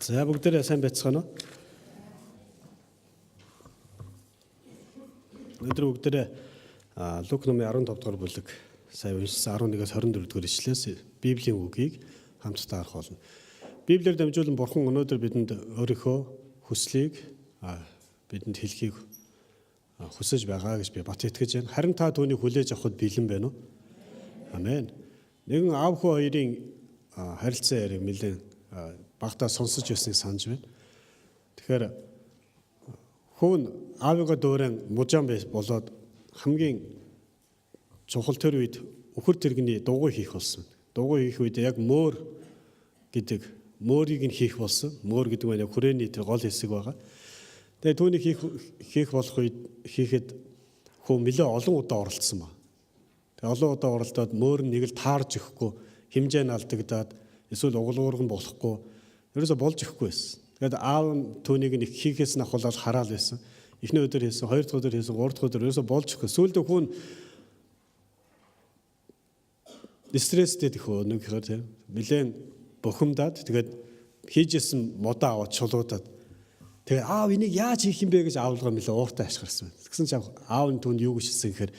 За бүгдээрээ сайн байцгаана уу? Өнөөдөр бүгдээрээ Лук номын 15 дугаар бүлэг сая уншсан 11-ээс 24 дугаар ишлээс Библийн үгийг хамтдаа харах болно. Библиэр дамжуулан Бурхан өнөөдөр бидэнд өөрийнхөө хүслийг бидэнд хэлхийг хүсэж байгаа гэж би бат итгэж байна. Харин та түүнийг хүлээж авахд бэлэн байна уу? Амен. Нэгэн аав хүү хоёрын харилцаа яриг нэлээд багтаа сонсож байсныг санаж байна. Тэгэхээр хүн аавыгаа дөөрэн мужаан болоод хамгийн чухал төр үед өхөр тэрэгний дугуй хийх болсон. Дугуй хийх үед яг мөөр гэдэг мөөрийг нь хийх болсон. Мөөр гэдэг нь яг хүрээний тэр гол хэсэг байгаа. Тэгээ түүнийг хийх болох үед хийхэд хүн нэлээд олон удаа оролцсон ба. Тэгээ олон удаа оролдоод мөөр нь нэг л таарж өгөхгүй, хэмжээ нь алдагдаад эсвэл угуулуурган болохгүй, ерөөсө болж өгөхгүй байсан. Тэгээд аав нь түүнийг нэг хийхээс нь ахуулаад хараал байсан. Эхний өдөр хийсэн, хоёр дахь өдөр хийсэн, гурав дахь өдөр ерөөсө болж өгөхгүй. Сүүлдээ хүн стресстэй төхөө нэг ихэр тийм нэлээд бухимдаад тэгээд хийжсэн модоо аваад чулуудаад тэгээд аав энийг яаж хийх юм бэ гэж аавлгаа нэлээд ууртай ашигласан. Тэгсэн чинь аав нь түүнд юу гэж хэлсэн гэхээр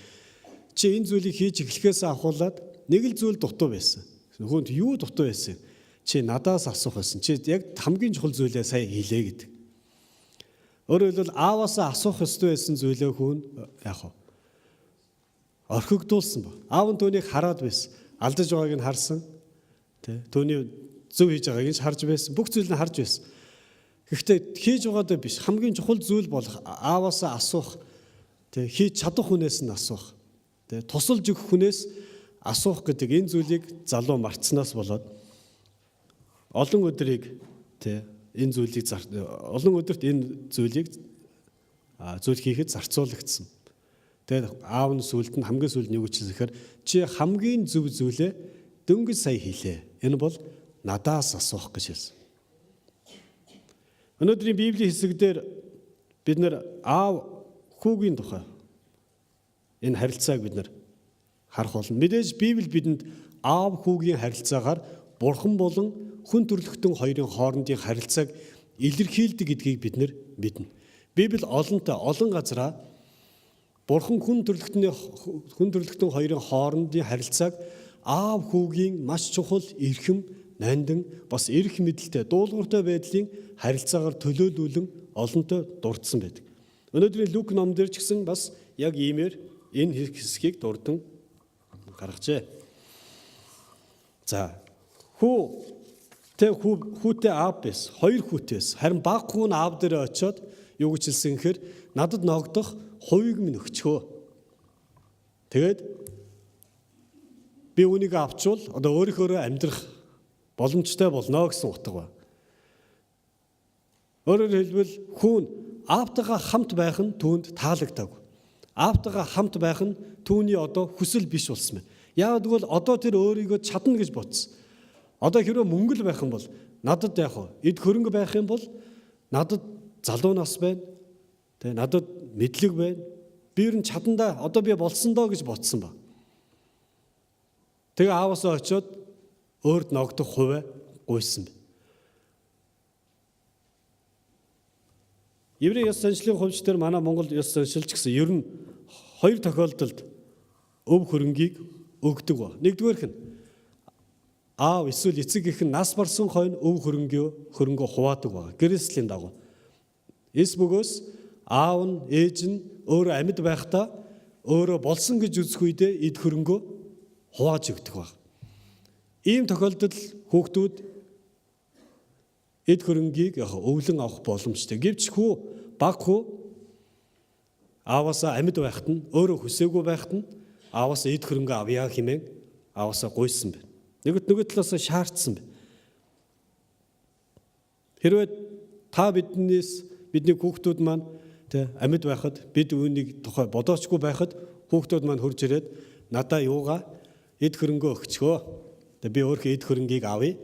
чи энэ зүйлийг хийж эхлэхээс ахуулаад нэг л зүйл дутуу байсан. Нөхөнд юу дутуу байсан? Чи надаас асуух байсан. Чи яг хамгийн чухал зүйлээ сая хийлээ гэдэг. Өөрөөр хэлбэл ааваасаа асуух ёстой байсан зүйлээ хүн яах вэ? Орхигдуулсан ба. Аав нь түүнийг хараад байсан. Алдаж байгааг нь харсан. Тэ? Түүний зөв хийж байгааг нь харж байсан. Бүх зүйлийг харж байсан. Гэхдээ хийж байгаадаа биш. Хамгийн чухал зүйл болох ааваасаа асуух, тэ хийж чадах хүнээс нь асуух. Тэ тусалж өгөх хүнээс асуух гэдэг энэ зүйлийг залуу мартснаас болоод олон өдрийг тэ энэ зүйлийг олон өдөрт энэ зүйлийг зүйл хийхэд зарцуулагдсан. Тэгээд аав нь сүлд нь хамгийн сүлд нь юу гэж хэлэхээр чи хамгийн зөв зүйлээ дөнгөж сая хийлээ. Энэ бол надаас асуух гэж хэлсэн. Өнөөдрийн Библийн хэсэгдэр бид нэр аав хүүгийн тухай энэ харилцааг бид нэр харах болно. Мэдээж Библи бидэнд аав хүүгийн харилцаагаар Бурхан болон хүн төрлөختөн хоёрын хоорондын харилцааг илэрхийлдэг гэдгийг бид нэр мэднэ. Библи олон газараа Бурхан хүн төрлөختөн хоёрын хоорондын харилцааг аав хүүгийн маш чухал эрхэм, нандин, бас эрх мэдэлтэй, дуулууртай байдлын харилцаагаар төлөөлүүлэн олонтой дурдсан байдаг. Өнөөдрийн Лук номон дээр ч гэсэн бас яг иймэр энэ хэсгийг дурдан гаргажээ. За хүүтэй аав байсан. Хоёр хүүтэй байсан. Харин баг хүү нь аав дээр очиод юу гэж хэлсэн гэхээр надад ногдох хувийг минь өгчхөө. Тэгээд би үнийг авчвал одоо өөрийнхөө амьдрах боломжтой болно гэсэн утга ба. Өөрөөр хэлбэл хүн аавтайгаа хамт байх нь түүнд таалагдаагүй. Аавтайгаа хамт байх нь түүний одоо хүсэл биш болсон байна. Яг тэгвэл одоо тэр өөрийгөө чадна гэж бодсон. Одоо хэрвээ мөнгө л байх юм бол надад яах вэ? Эд хөрөнгө байх юм бол надад залуу нас байна. Тэ надад мэдлэг байна. Би ер нь чадандаа одоо би болсон доо гэж бодсон ба. Тэгээ ааваасаа очиод өөрт ногдох хувиа гуйсан байна. Еврей ёс заншлын хувьч дээр манай Монгол ёс заншилч гэсэн ер нь хоёр тохиолдолд өв хөрөнгийг өгдөг ба. Нэгдүгээрх нь аав эсвэл эцэг эх нь нас барсан хойно өв хөрөнгөө хуваадаг ба. Гэрээслийн дагуу. Эс бөгөөс аав нь ээж нь өөрөө амьд байхдаа өөрөө болсон гэж үзэх үедээ эд хөрөнгөө хувааж өгдөг ба. Ийм тохиолдолд хүүхдүүд эд хөрөнгийг өвлөн авах боломжтой. Гэвч баг хүү ааваасаа амьд байхад нь өөрөө хүсээгүй байхад нь ааваасаа эд хөрөнгө авъя хэмээн ааваасаа гуйсан байна. Нөгөө талаас шаардсан байна. Хэрвээ та бидний хүүхдүүд маань амьд байхад бид үүнийг тухай бодоочгүй байхад хүүхдүүд маань хурж ирээд надаа юугаа эд хөрөнгөө өгчхөө. Би өөрөө эд хөрөнгийг авъя.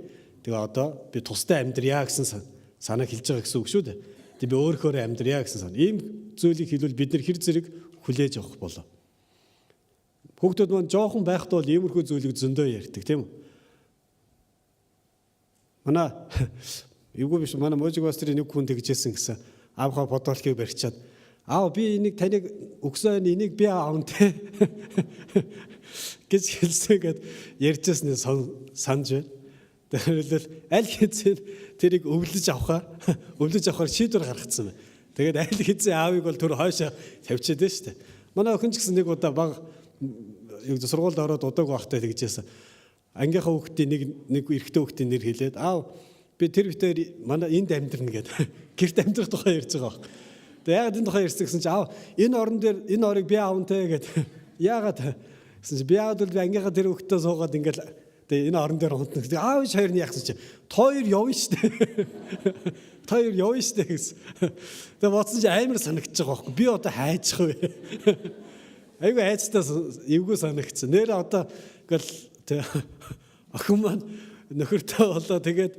Тэгээ одоо би тустай амьдрья гэсэн санаа хэлж байгаа гэсэн үг шүү дээ. Тэгээ би өөрөөр амьдрья гэсэн санаа. Ийм зүйлийг хэлвэл бид нар хэр зэрэг хүлээж авах болоо. Хүүхдүүд маань жоохон байхдаа бол иймэрхүү зүйлийг зөндөө ярьдаг тийм үү? Манай Эвгүй биш манай Можиг пастрын нэг хүн тэгжсэн гэсэн. Аавхаа бодолтыг барьчаад аав би энийг таныг өгсөн энийг би аавн те гэж хэлсэгээд ярьжсны санаж байна. Тэгэхээр аль хэзээ тэрийг өвлөж авахаар шийдвэр гаргацсан байна. Тэгээд аль хэзээ аавыг бол түр хойшоо тавьчихад байна шүү дээ. Манай охин ч гэсэн нэг удаа баг сургуульд ороод удааг байхдаа тэгжсэн. Ангийнхаа хүүхдийн нэг эрэгтэй хүүхдийн нэр хэлээд аав би тэр битээр манай энд амьдрна гэдэг. Гэрт амьдрах тухай ярьж байгаа баг. Тэгээд яагаад энэ тухай ярьсан гэсэн чи аав энэ орон дээр энэ орыг би аавнтай гэдэг. Яагаад гэсэн чи би яагаад бол би ангийнхаа тэр хүүхдтэй суугаад ингээл тэгээд энэ орон дээр хунтна гэдэг. Аав иш хоёрны яахсан чи хоёр явна шүү дээ. Хоёр явна шүү дээ гэсэн. Тэгээд бодсон чи амар санагдчих байгаа байхгүй. Би одоо хайчих вэ? Айгу айцтай эвгүй санагдсан. Нэр одоо ингээл охин маань нөхөртэй болоо тэгээд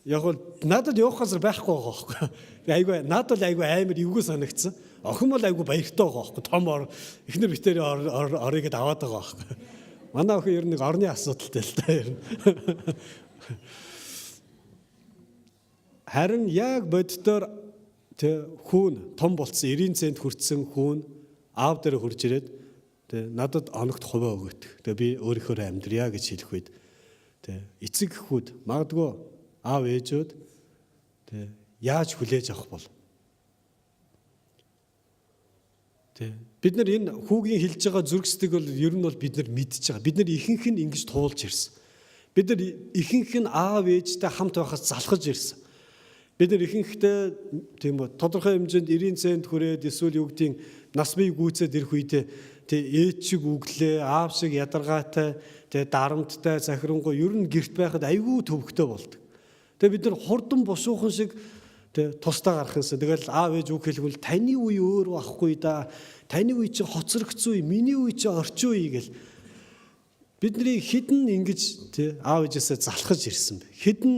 яг бол надад явах газар байхгүй байгаа байхгүй. Айгу надад айгу амар эвгүй санагдсан. Охин бол айгу баяртай байгаа байхгүй. Том эхнэр битээр орыг аваад байгаа байхгүй. Манай охин ер нь нэг орны асуудалтай л та ер нь. Харин яг боддоор хүүн том болсон 90 цент хүрсэн хүүн аав дээр хурж ирээд надад оногт хуваа өгöd. Тэгээ би өөрийнхөө амьдрья гэж хэлэх үед эцэг эхүүд магадгүй аав ээжүүд яаж хүлээж авах бол бид нар энэ хүүгийн хэлж байгаа зүрх сэтгэл бол ер нь бол бид нар мэдж байгаа. Бид нар ихэнх нь ингэж туулж ирсэн. Бид нар ихэнх нь аав ээжтэй хамт байхаас залхаж ирсэн. Бид нар ихэнхдээ тийм үү тодорхой хэмжээнд 90 цент хүрээд эсвэл юу гэдгийг нас бие гүйцээд ирэх үедээ ээж шиг үглээ, аав шиг ядаргаатай, дарамттай, захирангуй ер нь гэрт байхад айгүй төвөгтэй болдог. Тэгээ бид нар хурдан бушуухан шиг тусдаа гарах юмсан. Тэгэл аав ээж үг хэлбэл таны үе өөр байхгүй да. Таны үе чи хоцрогдсон үе, миний үе чи орчин үе гэл. Бидний хідэн ингэж аав ээжээсээ залхаж ирсэн бэ. Хідэн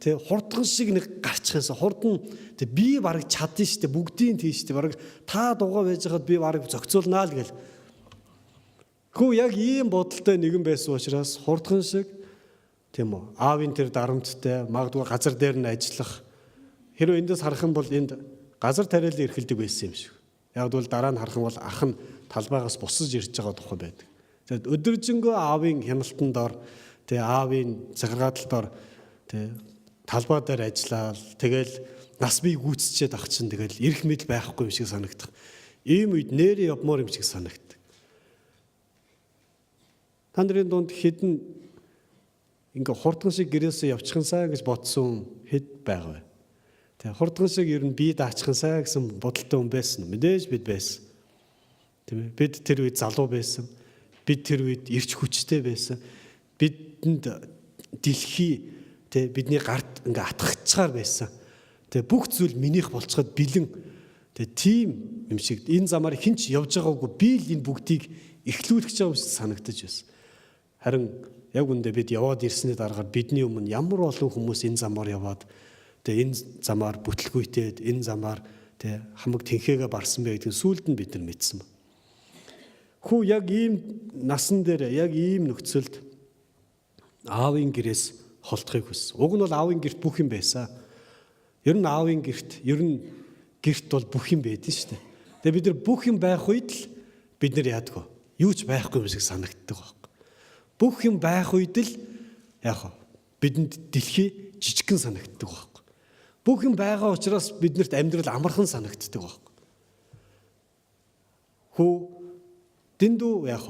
хурдган шиг нэг гарчих юмсан. Хурдан би бараг чадна штэ бүгдийн тийштэй бараг та дугаа байж хаад би бараг зохицуулнаа л гэл. Хөө яг ийм бодолтой нэгэн байсан учраас хурдган шиг тийм үү аавын тэр дарамттай магадгүй газар дээр нь ажиллах хэрвээ эндээс харах юм бол энд газар тариалан эрхэлдэг байсан юм шиг. Яг бол дараа нь харах юм бол ах нь талбайгаас бусаж ирж байгаа тухай байдаг. Тэгээд өдөржингөө аавын хяналтанд дор аавын цагаатал дор талбай дээр ажиллаад тэгэл нас бие гүйцчихэд ах чинь тэгэл эрх мэдэл байхгүй юм шиг санагдах. Ийм үед нэрээ явмаар юм шиг санагдав. Та нарын дунд хэдэн ингээ хурдган шиг гэрээсээ явчихсаа гэж бодсон хэд байгаа вэ? Тэгээ хурдган шиг ер нь бие даачхансаа гэсэн бодолтой хүн байсан. Мэдээж бид байсан. Тийм ээ. Бид тэр үед залуу байсан. Бид тэр үед эрч хүчтэй байсан. Бидэнд дэлхий бидний гарт ингээ атгахчаар байсан. Тэгээ бүх зүйл минийх болцоход бэлэн. Тэгээ тийм юм шиг энэ замаар хинч явж байгаагүй би л энэ бүгдийг эхлүүлэх гэж байгаа юм шиг санагдаж байсан. Харин яг үндэ бид яваад ирсний дараагаар бидний өмнө ямар олон хүмүүс энэ замаар яваад тэгээ энэ замаар бүтлгүйтэд энэ замаар хамаг тэнхээгээ барсан бэ гэдгийг сүүлд нь бид нар мэдсэн. Хүү яг ийм насан дээр яг ийм нөхцөлд аавын гэрээс холдохыг хүссэн. Уг нь бол аавын гэрт бүх юм байсан. Ер нь аавын гэрт бол бүх юм байдэн шүү дээ. Тэгээ бид нар бүх юм байх үед л бид нар яадгүй юу ч байхгүй юм шиг санагддаг байна. Бүх юм байх үед л яг бидэнд дэлхий жижигхэн санагддаг байхгүй. Бүх юм байгаа учраас биднэрт амьдрал амархан санагддаг байхгүй. Хүү дэндүү яг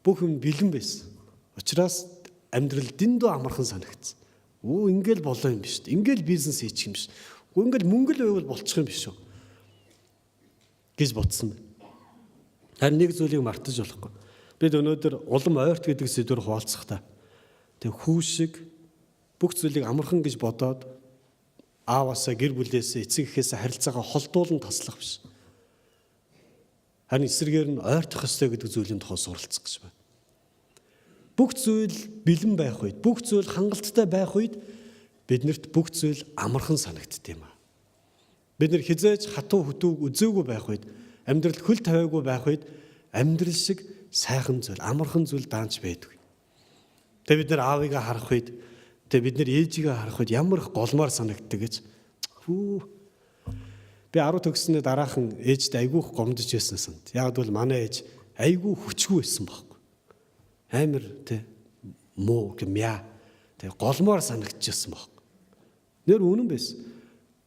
бүх юм бэлэн байсан. Учраас амьдрал дэндүү амархан санагдсан. Ингээл болоо юм биш. Ингээл бизнес хийчих юм биш. Ингээл мөнгө л байвал болчих юм биш үү гэж бодсон байна. Харин нэг зүйлийг мартаж болохгүй. Бид өнөөдөр улам ойрт гэдэг сэдвээр хуваалцахдаа хүү шиг бүх зүйлийг амархан гэж бодоод ааваасаа гэр бүлээсээ эцэг эхээсээ харилцаагаа холдуулан таслах биш. Харин эсрэгээр нь ойртох ёстой гэдэг зүйлийн тухай суралцах гэж байна. Бүх зүйл бэлэн байх үед, бүх зүйл хангалттай байх үед биднэрт бүх зүйл амархан санагддаг юм аа. Бид нар хизээж хатуу хөтөөг үзээгүй байх үед, амьдрал хөл тавиагүй байх үед амьдрал шиг сайхан зүйл, амархан зүйл даанч байдаг. Тэгээ бид нар аавыгаа харах үед Тэгээ бид нэр ээжигээ харахад ямар их голмоор санагддаг гэж. Би 10 төгснөд дараахан ээжд айгүйх гомдож байсан санд. Яг бол манай ээж айгүй хүчгүй байсан байхгүй. Амар тэ муу гэмя тэ голмоор санагдчихсан байхгүй. Нэр үнэн байсан.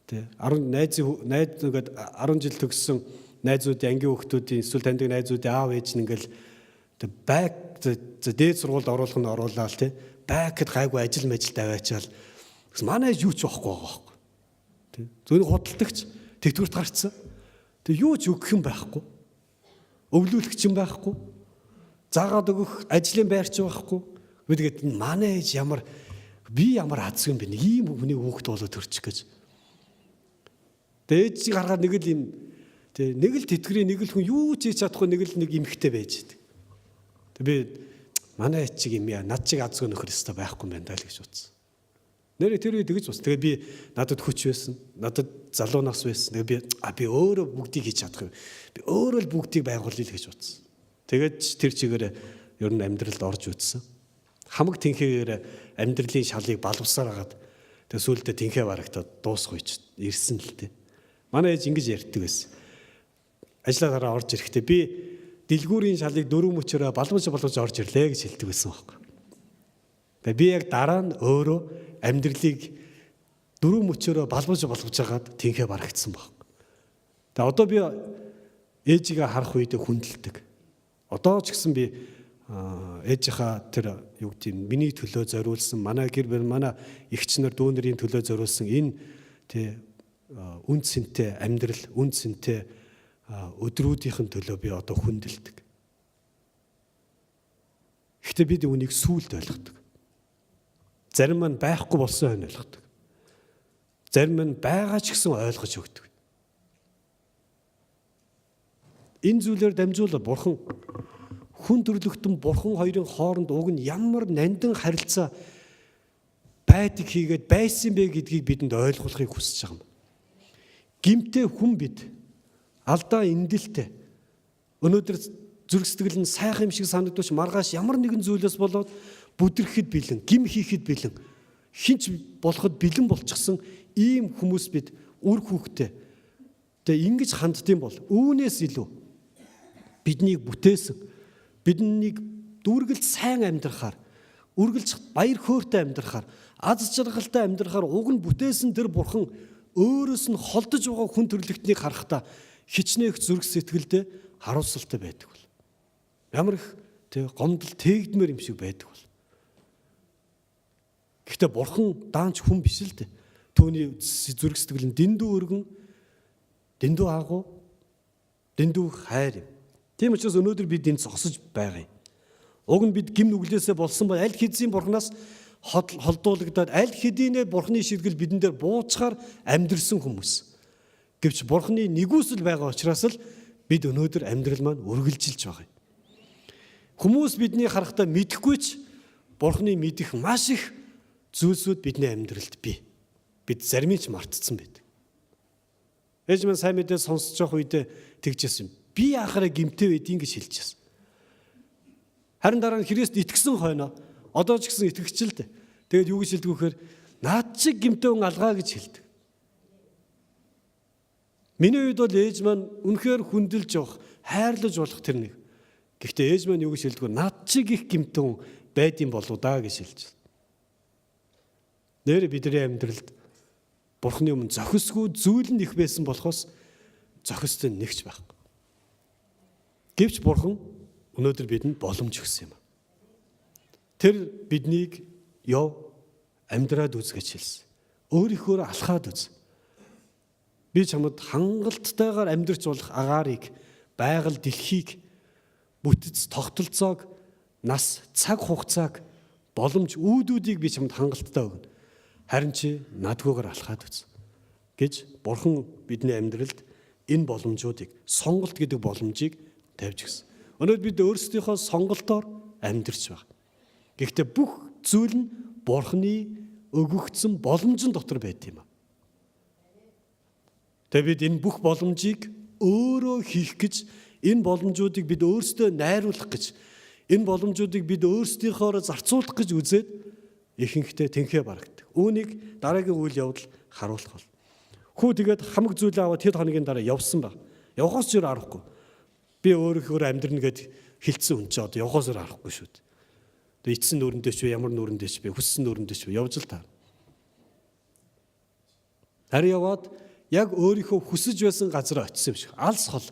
Тэ 10 найз нэгэд 10 жил төгссөн найзуудын ангийн хүүхдүүдийн эсвэл таньдаг найзуудын аав ээж нь ингээл тэ бак дээд сургуульд оруулах нь оруулаад тэ бакэд гайгүй ажил тавиачаал манай ээж юу ч байхгүй байгаа байхгүй. Тэ зөвхөн худалдагч тэгтгүрт гарцсан. Тэг юу ч өгөх юм байхгүй. Өвлүүлэх юм байхгүй. Заагаад өгөх ажлын байрч байхгүй. Тэгээд манай ээж би ямар азгүй юм бэ? Ийм хүний хүүхэд болоод төрчих гэж. Тэгээд ээж гаргаад нэг л юм нэг л тэтгэрийн нэг л хүн юу ч хийж чадахгүй нэг эмхтэй байж байдаг. Тэг би манай ээж чиг юм яа над чиг азгүй нөхөр өстой байхгүй юм байна даа л гэж утсан. Нэрээ тэр үед тэгж бас. Тэгээ би надад хүч байсан. Надад залуу нас байсан. Тэгээ би өөрөө бүгдийг хийж чадах юм. Би өөрөө л бүгдийг байгуулъя л гэж утсан. Тэгээд тэр чигээр ер нь амьдралд орж үзсэн. Хамаг тэнхээгээр амьдралын шалыг балвсаар хагаад тэгээ сүүлдээ тэнхээ барагтаад дуусгүйч ирсэн л дээ. Манай ээж ингэж ярьдаг байсан. Ажлаа дараа орж ирэхдээ би дэлгүүрийн шалыг 4 мөчөөрөө балвж орж ирлээ гэж хэлдэг байсан байхгүй. Тэгээ би яг дараа нь өөрөө амьдралыг 4 мөчөөрөө балвж хагаад тэнхээ барагдсан баг. Тэгээ одоо би ээжигээ харах үедээ хүндэлдэг. Одоо ч гэсэн би ээжийнхаа тэр юу гэдэг нь миний төлөө зориулсан манай гэр бүл манай эгч нар дүү нарын төлөө зориулсан энэ үн цэнтэй амьдрал үн цэнтэй өдрүүдийн төлөө би одоо хүндэлдэг. Гэхдээ бид үүнийг сүулт ойлгодог. Зарим нь байхгүй болсон хойно ойлгодог. Зарим нь байгаа ч гэсэн ойлгож өгдөг. Энэ зүйлээр дамжуулаад бурхан хүн төрлөختөн бурхан хоёрын хооронд уг нь ямар нандин харилцаа байдаг хийгээд байсан бэ гэдгийг бидэнд ойлгуулахыг хүсэж байгаа юм. Гимтэй хүн бид алдаа эндэлтэй. Өнөөдөр зүрх сэтгэл нь сайхан юм шиг санагдвч маргааш ямар нэгэн зүйлээс болоод бүдрэхэд бэлэн, гим хийхэд бэлэн, хинч болоход бэлэн болчихсон ийм хүмүүс бид үр хүүхдээ. Тэгээ ингэж ханддсан бол үүнээс илүү биднийг бүтээсэн, биднийг дүүргэлж сайн амьдрахаар, үргэлж баяр хөөртэй амьдрахаар, аз жаргалтай амьдрахаар уг нь бүтээсэн тэр бурхан өөрөөс нь холдож байгаа хүн төрлөختнийг харахтаа хичнээх зүрх сэтгэлдээ харуулсалтай байдаг бол. Ямар их гомдол тээгдмэр юм шиг байдаг бол. Гэхдээ бурхан даанч хүн биш л дээ. Түүний зүрх сэтгэл нь дэндүү өргөн, дэндүү агуу, дэндүү хайр юм. Тийм учраас өнөөдөр бид энд зогсож байгаа юм. Уг нь бид гим нүглээсээ болсон бол аль хэдийн бурхнаас холдуулагдаад аль хэдийнэ бурхны ширгэл бидэн дээр буучгаар амьдрсан хүмүүс. Гэвч бурхны нэгүсэл байгаа учраас л бид өнөөдөр амьдрал маань үргэлжилж байгаа юм. Хүмүүс бидний харахтаа мэдэхгүй ч бурхны мэдих маш их зүйлсүүд бидний амьдралд бий. Бид зарим нь ч мартцсан байдаг. Ээж маань сайн мэдээ сонсож явах үедээ тэгжсэн. Би яхаараа гимтэй байдгийг гэж хэлчихсэн. Харин дараа нь Христ итгэсэн хойно одоо ч гэсэн итгэж л дээ. Тэгээд юу гэж хэлдэг вэхээр наад шиг гимтэй хүн алгаа гэж хэлдэг. Миний үед бол ээж маань үнэхээр хүндэлж явах, хайрлаж болох тэр нэг. Гэхдээ ээж маань юу гэж хэлдэг вэ? Наад шиг их гимтэй хүн байдсан болоо даа гэж хэлж байна. Нэр бидний амьдралд бурхны өмнө зохисгүй зүйл нь их байсан болохоос зохистой нэгч байхгүй. Гэвч бурхан өнөөдөр бидэнд боломж өгсөн юм. Тэр биднийг амьдраад үз гэж хэлсэн. Өөрийнхөө алхаад үз. Би чамд хангалттайгаар амьдрч болох агаарыг, байгаль дэлхийг, бүтэц тогтолцоог, нас, цаг хугацааг, боломж үүдүүдийг би чамд хангалттай өгнө. Харин чи надгүйгээр алхаад үз гэж бурхан бидний амьдралд энэ боломжуудыг, сонголт гэдэг боломжийг тавьж гисэн. Өнөөдөр бид өөрсдийнхөө сонголтоор амьдрч байгаа. Гэхдээ бүх зүйл нь бурхны өгөгдсөн боломжийн дотор байт юм аа. Тэгээд бид энэ бүх боломжийг өөрөө хийх гэж, энэ боломжуудыг бид өөрсдөө найруулах гэж, энэ боломжуудыг бид өөрсдийнхоороо зарцуулах гэж үзээд ихэнхдээ тэнхээ барагддаг. Үүнийг дараагийн үйл явдал харуулах бол. Хүү тэгээд хамаг зүйлээ аваад хэд хоногийн дараа явсан баг. Явахаас ч арахгүй. Би өөрөөр амьдрна гэд хилцсэн хүн ч одоо явахаас арахгүй шүү дээ. Тэгээд эцсэн нүрэндээ ч ямар нүрэндээ ч би хүссэн нүрэндээ ч явж л таа. Харин яваад яг өөрийнхөө хүсэж байсан газар очисон юм шиг. Алс хол,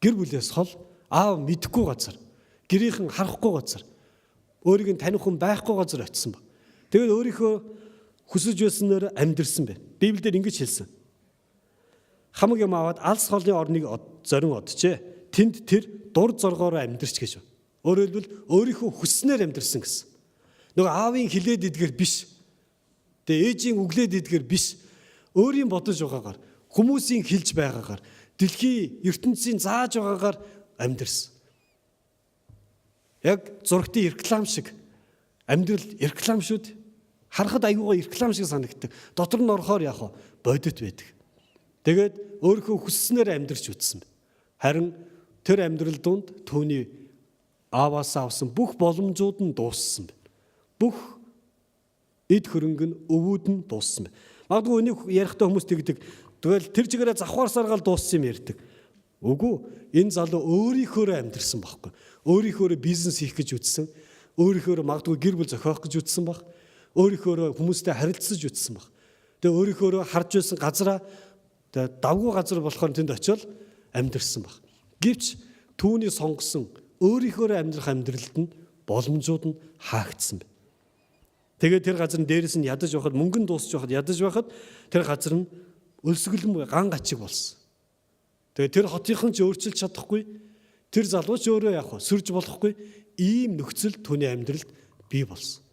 гэр бүлээс хол, аав мэдэхгүй газар, гэрийнхэн харахгүй газар, өөрийг нь таних хүн байхгүй газар очисон ба. Тэгээд өөрийнхөө хүсэж байснаар амьдрсан байна. Библиэлд ингэж хэлсэн. Хамаг юм аваад алс холны орныг зорин оджээ. Тэнд тэр дур зоргоор амьдрч гэж. Өөрөөр хэлбэл өөрийнхөө хүсснээр амьдрсан гэсэн. Нөгөө аавын хилээд идгээр биш. Тэгээ ээжийн үглээд идгээр биш. Өөрийн бодож байгаагаар, хүмүүсийн хэлж байгаагаар, дэлхийн ертөнцийн зааж байгаагаар амьдрсан. Яг зургтын реклам шиг амьдрал реклам шүү дээ. Харахад аюугаа реклам шиг санагддаг. Дотор нь орохоор яг бодит байдаг. Тэгээд өөрийнхөө хүсснээр амьдрч үтсэн. Харин тэр амьдрал донд түүний ааваас авсан бүх боломжууд нь дууссан байна. Бүх эд хөрөнгө нь өвүүд нь дууссан байна. Магадгүй энийг ярихдаа хүмүүс тэгдэг. Тэгэл тэр чигээрээ завхаар саргаал дууссан юм ярьдаг. Үгүй энэ залуу өөрийнхөө амьдрсан байхгүй. Өөрийнхөө бизнес хийх гэж үтсэн. Өөрийнхөө магадгүй гэр бүл зохиох гэж үтсэн баг. Өөрийнхөө хүмүүстэй харилцаж үтсэн баг. Тэгээ өөрийнхөө харж байсан газараа давгүй газар болохоор тэнд очиод амьдрсан баг. Гэвч түүний сонгосон өөрийнхөө амьдрах амьдралд нь боломжууд нь хаагдсан байна. Тэгээд тэр газар нь дээрээс нь ядаж байхад мөнгөн дуусч байхад ядаж байхад тэр газар нь өлсгөлэн ган гачиг болсон. Тэгээд тэр хотынхан ч өөрчилж чадахгүй, тэр залуу ч өөрөө яг сүрж болохгүй ийм нөхцөл түүний амьдралд бий болсон.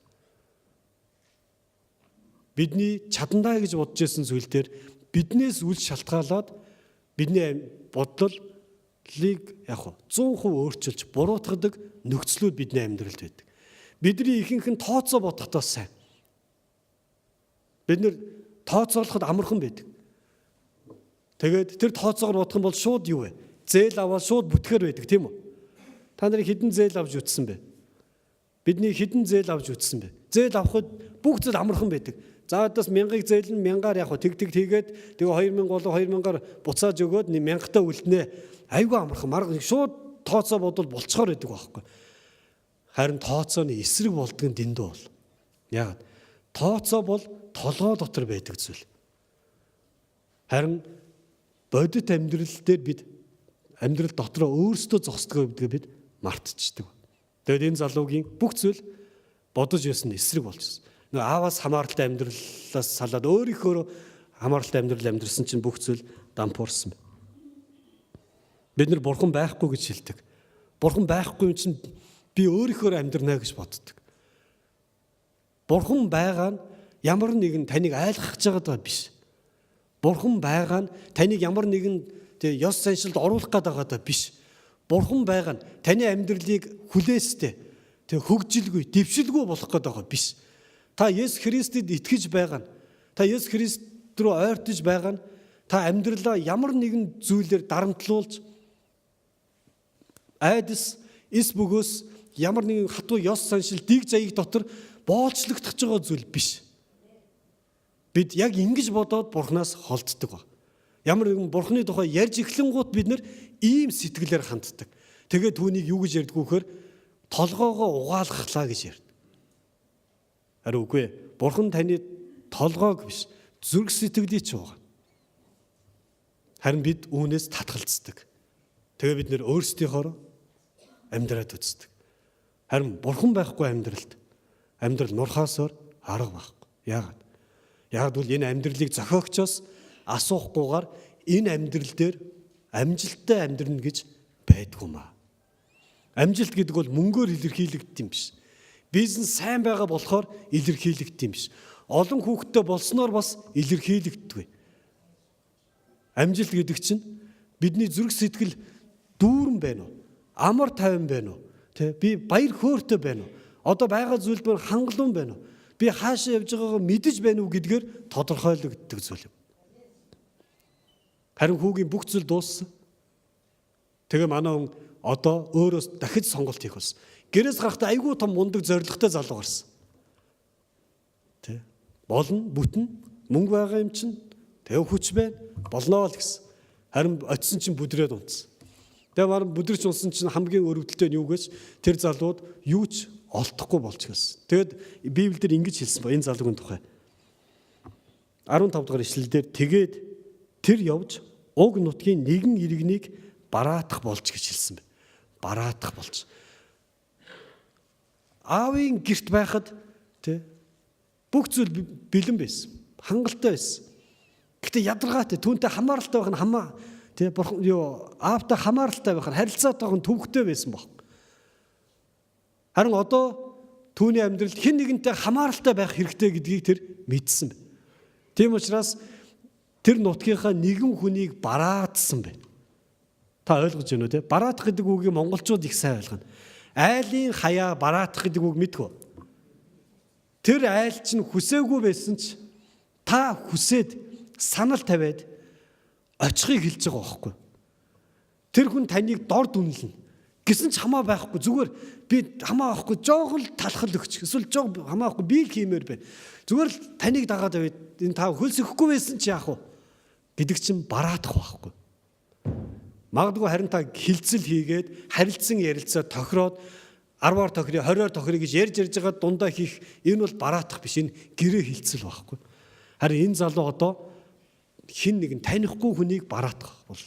Бидний чадандаа гэж бодож байсан зүйл дээр биднээс үл шалтгаалаад бидний бодлыг яг 100% өөрчилж буруутгадаг нөхцлүүд бидний амьдралд байдаг. Бидний ихэнх нь тооцоо бодохдоо сайн. Бид нэр тооцоолоход амархан байдаг. Тэгээд тэр тооцоогоор бодох юм бол шууд юу вэ? Зээл аваад шууд бүтгэр байдаг тийм үү? Та нарыг хэдэн зээл авч үтсэн бэ? Бидний хэдэн зээл авч үтсэн бэ? Зээл авахд бүх зүйл амархан байдаг. За одоос 1000-ыг зээл нь 1000-аар яг тэг тэгээд 2000 болоо 2000-аар буцааж өгөөд 1000-таа үлднэ. Айгүй амархан марга шууд тооцоо бодвол болцохоор байдаг байхгүй. Харин тооцооны эсрэг болдгоо дэндүү бол. Яагаад? Тооцоо бол толгой дотор байдаг зүйл. Харин бодит амьдрал дээр бид амьдрал дотроо өөрсдөө зогсдог гэдгээ бид мартчихдаг. Тэгээд энэ залуугийн бүх зүйл бодож байсан эсрэг болчихсон. Нөгөө ааваас хамааралтай амьдралаас салаад өөрийнхөө хамааралтай амьдрал амьдрсан чинь бүх зүйл дампуурсан. Бид нар бурхан байхгүй гэж хэлдэг. Бурхан байхгүй юм чинь би өөрийнхөө амьдрнаа гэж боддог. Бурхан байгаа нь ямар нэгэн таныг айлгах гэж байгаа биш. Бурхан байгаа нь таныг ямар нэгэн ёс заншилд оруулах гэж байгаа биш. Бурхан байгаа нь таны амьдралыг хүлээстэй, хөгжилгүй, дэвшилгүй болох гэж байгаа биш. Та Есүс Христэд итгэж байгаа нь, та Есүс Христ рүү ойртож байгаа нь, та амьдралаа ямар нэгэн зүйлээр дарамтлуулж айдас, эс бөгөөс ямар нэгэн хатуу ёс заншил дэг заяг дотор боолчлогдож байгаа зүйл биш. Бид яг ингэж бодоод Бурханаас холддог ба. Ямар нэгэн Бурханы тухай ярьж эхлэнгуут бид нэр ийм сэтгэлээр ханддаг. Тэгээд түүнийг юу гэж ярьдгүү гэхээр толгоогоо угаалгахлаа гэж ярьд. Харин үгүй ээ. Бурхан таны толгоог биш, зүрх сэтгэлийг ч угаана. Харин бид үүнээс татгалздаг. Тэгээ бид нэр өөрсдийнхөө амьдраад үздэг. Харин Бурхан байхгүй амьдрал нурхаасаар арга байхгүй. Яагаад? Яг бол энэ амьдралыг зохиогчоос асуухгүйгээр энэ амьдрал дээр амжилттай амьдрна гэж байдгүймээ. Амжилт гэдэг бол мөнгөөр илэрхийлэгдэх юм биш. Бизнес сайн байгаа болохоор илэрхийлэгдэх юм биш. Олон хүүхэдтэй болсноор бас илэрхийлэгддэг. Амжилт гэдэг чинь бидний зүрх сэтгэл дүүрэн байна уу? Амар тайван байна уу? Би баяр хөөртэй байна уу? Одоо байгаа зүйлээр хангалуун байна уу? Би хаашаа явж байгаагаа мэдэж байна уу гэдгээр тодорхойлогддог зүйл юм. Харин хүүгийн бүх зүйл дууссан. Тэгээ манай хүн одоо өөрөөс дахиж сонголт хийх болсон. Гэрээс гарахдаа айгүй том мундаг зоригтой залуу гарсан. болно, бүтэн, мөнгө байгаа юм чинь тэг хүч байна, болноо л гэсэн. Харин очисон чинь бүдрээд унтсан. Тэгээ маран бүдэрч унсан чинь хамгийн өрөвдөлтэй нь юу гэж тэр залууд юу ч олдохгүй болж гисэн. Тэгэд Библиэлд ингэж хэлсэн ба энэ залуугийн тухай. 15 дугаар ишлэлдэр тэгээд тэр явж уг нутгийн нэгэн иргэнийг бараатах болж гэж хэлсэн бэ. Бараатах болж. Аавын гэрт байхад тий бүх зүйл бэлэн байсан. Хангалттай байсан. Гэхдээ ядаргаатай түүнтэй хамааралтай байх нь тий бурхан юу аавтай хамааралтай байх нь харилцаатай байх нь төвөгтэй байсан баг. Харин одоо түүний амьдралд хэн нэгэнтэй хамааралтай байх хэрэгтэй гэдгийг тэр мэдсэн байна. Тийм учраас тэр нутгийнхаа нэгэн хүнийг бараадсан байна. Та ойлгож байна уу те? Бараадах гэдэг үгийг монголчууд их сайн ойлгоно. Айлын хаяа бараадах гэдэг үг мэдгүй. Тэр айл чинь хүсээгүй байсан ч та хүсээд санал тавиад очихыг хэлж байгаа байхгүй. Тэр хүн таныг дор дүнлэнэ. Гэсэн ч хамаа байхгүй. Зүгээр би хамаа авахгүй жоохон л талхал өгч. Эсвэл жоо хамаа авахгүй би л хиймээр байна. Зүгээр л таныг дагаад аваад энэ та хөлс өгөхгүй байсан чи яах вэ? Гэдэг чинь бараадах байхгүй. Магадгүй харин та хилцэл хийгээд харилцан ярилцаа тохироод 10-аар тохирё 20-аар тохирё гэж ярьж байгаа дундаа хийх энэ бол бараадах биш, энэ гэрээ хилцэл байхгүй. Харин энэ залуу одоо хин нэгэн танихгүй хүнийг бараадах бол.